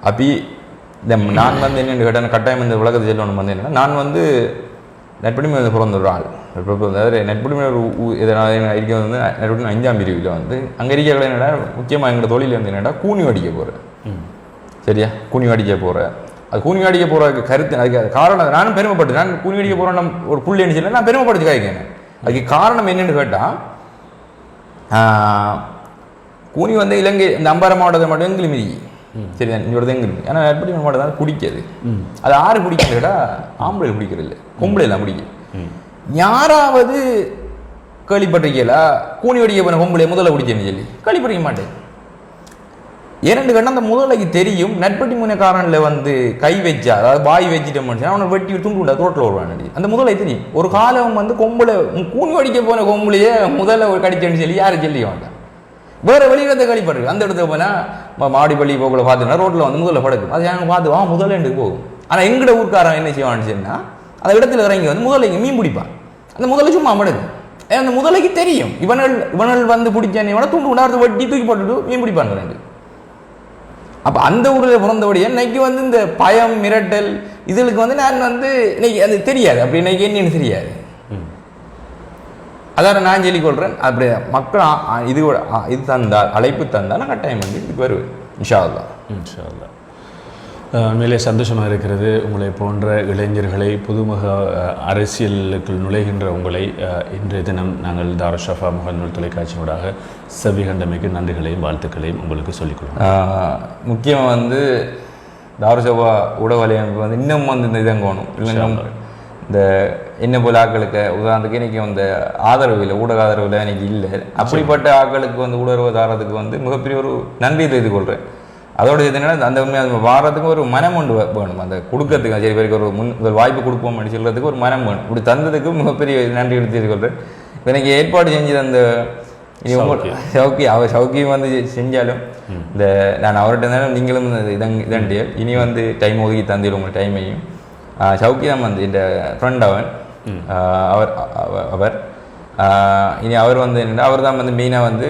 අපි நான் வந்து என்ன கேட்டால் கட்டாயம் இந்த உலகத்தை செல்லணும் வந்து என்னன்னா நான் வந்து நெற்படிமை வந்து பிறந்த ஒரு ஆள். அதாவது நெற்படிமை ஒரு இதனால் இருக்கிறது வந்து நெற்படிமை 5ஆம் பிரிவில் வந்து அங்கே இருக்கிற என்னடா முக்கியமாக எங்களோட தொழில் வந்து என்னடா கூனி அடிக்க போகிறேன். சரியா கூனி அடிக்க போகிறேன். அது கூனி அடிக்க போகிறதுக்கு கருத்து அதுக்கு காரணம் நானும் பெருமைப்பட்டு நான் கூனி அடிக்க போகிறேன் ஒரு புள்ளி சொல்லி நான் பெருமைப்படுத்தி காய்க்கேன். அதுக்கு காரணம் என்னென்னு கேட்டால் கூனி வந்து இலங்கை இந்த அம்பாறை மாவட்டத்தை மட்டும் எங்களுக்கு மிதி சரி இங்கோட எங்களுக்கு ஏன்னா எப்படி மாவட்டம் தான் குடிக்காது. அது ஆறு குடிக்கிறா ஆம்பளை குடிக்கிறது இல்லை பொம்பளை எல்லாம் குடிக்க. யாராவது கேள்விப்பட்டிருக்கீங்களா கூனி அடிக்க போன பொம்பளை முதல்ல குடிச்சேன்னு சொல்லி கேள்விப்பட்டிருக்க மாட்டேன். 2 கண்ணம் அந்த முதலைக்கு தெரியும் நட்பட்டி முனைக்காரனில் வந்து கை வச்சா அதாவது பாய் வச்சுட்ட மனுஷன் அவனை வெட்டி துண்டு உண்டா தோட்டில் வருவான். அந்த முதலை தெரியும். ஒரு காலம் வந்து கொம்பளை கூனி அடிக்க போன கொம்பளையே முதல்ல ஒரு கடிச்சேன்னு சொல்லி யாரும் சொல்லிக்க மாட்டான். வேறு வெளியிடத்தை கழிப்படுறது அந்த இடத்துக்கு போனால் மாடிப்பள்ளி போக்குள்ள பார்த்துன்னா ரோட்டில் வந்து முதல்ல படுக்கும். அது நாங்கள் பார்த்து முதலேண்டுக்கு போகும். ஆனால் எங்கட ஊர்க்காரன் என்ன செய்வான்னு சொன்னால் அந்த இடத்துல இறங்கி வந்து முதலைக்கு மீன் பிடிப்பான். அந்த முதலை சும்மா படுக்கும். அந்த முதலைக்கு தெரியும் இவனல் வந்து பிடிச்சானே துண்டு உண்டாரத்தை வெட்டி தூக்கி போட்டுட்டு மீன் பிடிப்பான் 2. அப்போ அந்த ஊரில் பிறந்தபடியே இன்னைக்கு வந்து இந்த பயம் மிரட்டல் இதுகளுக்கு வந்து நான் வந்து இன்னைக்கு அது தெரியாது. அப்படி இன்னைக்கு என்னன்னு தெரியாது. அதான் நான் சொல்லிக்கொள்கிறேன். அப்படி மக்கள் இது தந்தால் அழைப்பு தந்தால் நான் கட்டாயம் வந்து இதுக்கு வருவேன் இன்ஷா அல்லாஹ். இன்ஷா அல்லாஹ். மேலே சந்தோஷமாக இருக்கிறது. உங்களை போன்ற இளைஞர்களை புதுமுக அரசியலுக்குள் நுழைகின்ற உங்களை இன்றைய தினம் நாங்கள் தாருஷஃபா முகநூல் தொலைக்காட்சியோடாக செவி கண்டமைக்கு நன்றிகளையும் வாழ்த்துக்களையும் உங்களுக்கு சொல்லிக்கொள்வோம். முக்கியமாக வந்து தாருஷஃபா ஊடக வலையமைப்பு வந்து இன்னும் வந்து இந்த இதங்கணும் இல்லைங்க இந்த என்ன போல ஆக்களுக்கு உதாரணத்துக்கு இன்றைக்கி அந்த ஆதரவு இல்லை ஊடக ஆதரவு இல்லை இன்றைக்கி இல்லை. அப்படிப்பட்ட ஆக்களுக்கு வந்து ஊடக தாரத்துக்கு வந்து மிகப்பெரிய ஒரு நன்றி தெரிந்து கொள்கிறேன். அதோட என்னென்னா அந்த உண்மையாக வாரத்துக்கு ஒரு மனம் ஒன்று வேணும். அந்த கொடுக்கறதுக்கு சரி பேருக்கு ஒரு முதல் வாய்ப்பு கொடுப்போம் அப்படின்னு சொல்கிறதுக்கு ஒரு மனம் வேணும். இப்படி தந்ததுக்கு மிகப்பெரிய நன்றி தெரிந்து கொள்கிறேன். எனக்கு ஏற்பாடு செஞ்சது அந்த சவுக்கியும் வந்து செஞ்சாலும் இந்த நான் அவர்கிட்ட இருந்தாலும் நீங்களும் இதண்டிய இனி வந்து டைம் ஒதுக்கி தந்திடும் உங்கள் டைமையும். சவுக்கி தான் வந்து இந்த ஃப்ரெண்ட் அவர் இனி அவர் வந்து என்னென்னா அவர் தான் வந்து மெயினாக வந்து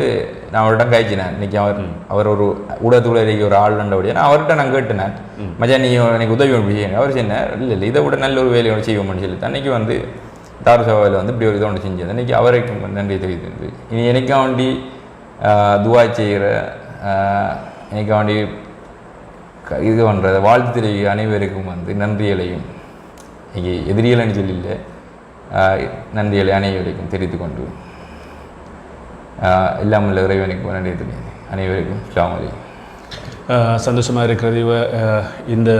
நான் அவர்கிட்ட காய்ச்சினேன். இன்றைக்கி அவர் ஒரு ஊடகத்துள்ள ஒரு ஆள் நண்டபடியா நான் அவர்கிட்ட நான் கேட்டேன் மஜா நீ எனக்கு உதவி ஒன்று செய்யணும். அவர் சொன்னார் இல்லை இதை விட நல்ல ஒரு வேலையை ஒன்று செய்வோம்னு சொல்லி அன்றைக்கி வந்து தாருஷஃபாவில் வந்து இப்படி ஒரு இதை ஒன்று செஞ்சது. இன்றைக்கி அவரைக்கும் நன்றி தெரிவித்தது. இனி எனக்காக வேண்டி துவா செய்கிற எனக்காக வேண்டி இது பண்ணுறது வாழ்த்து தெரிவிக்க அனைவருக்கும் வந்து நன்றிகளையும் இங்கே எதிரிகள்னு சொல்லியில்லை நன்றிகளை அனைவருக்கும் தெரிவித்து கொண்டு இல்லாமல் இறைவனுக்கு நன்றி தெரிவித்து அனைவருக்கும் அஸ்ஸலாமு அலைக்கும். சந்தோஷமாக இருக்கிறது. இந்த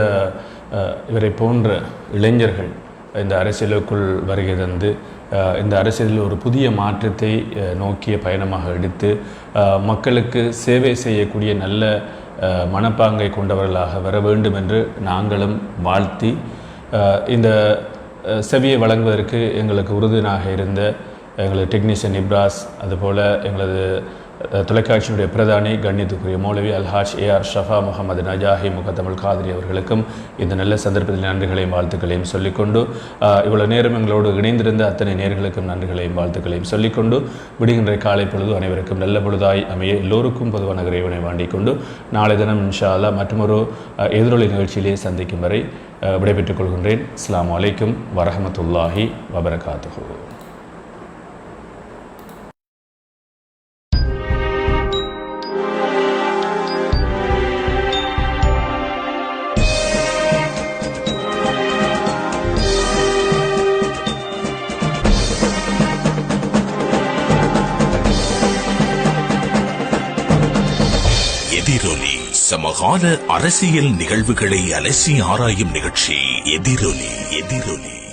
இவரை போன்ற இளைஞர்கள் இந்த அரசியலுக்குள் வருகை தந்து இந்த அரசியலில் ஒரு புதிய மாற்றத்தை நோக்கிய பயணமாக எடுத்து மக்களுக்கு சேவை செய்யக்கூடிய நல்ல மனப்பாங்கை கொண்டவர்களாக வர வேண்டும் என்று நாங்களும் வாழ்த்தி இந்த செவியை வழங்குவதற்கு எங்களுக்கு உறுதுணையாக இருந்த எங்களது டெக்னீஷியன் இப்ராஸ் அதுபோல் எங்களது தொலைக்காட்சியினுடைய பிரதானி கண்ணியத்துக்குரிய மௌலவி அல்ஹாஜ் AR ஷஃபா முகமது நஜாஹி முகத்தமிழ் காதிரி அவர்களுக்கும் இந்த நல்ல சந்தர்ப்பத்தில் நன்றிகளையும் வாழ்த்துக்களையும் சொல்லிக்கொண்டு இவ்வளவு நேரம் எங்களோடு இணைந்திருந்த அத்தனை நேர்களுக்கும் நன்றிகளையும் வாழ்த்துக்களையும் சொல்லிக்கொண்டு விடுகின்ற காலை பொழுது அனைவருக்கும் நல்ல பொழுதாய் அமைய எல்லோருக்கும் பொதுவான இறைவனை வேண்டிக் கொண்டு நாளை தினம் இன்ஷா அல்லாஹ் மற்றொரு எதிரொலி நிகழ்ச்சியிலே சந்திக்கும் வரை விடைபெற்றுக் கொள்கின்றேன். அஸ்ஸலாமு அலைக்கும் வரஹ்மத்துல்லாஹி வபரகாத்துஹு. எதிரொலி சமகால அரசியல் நிகழ்வுகளை அலசி ஆராயும் நிகழ்ச்சி எதிரொலி.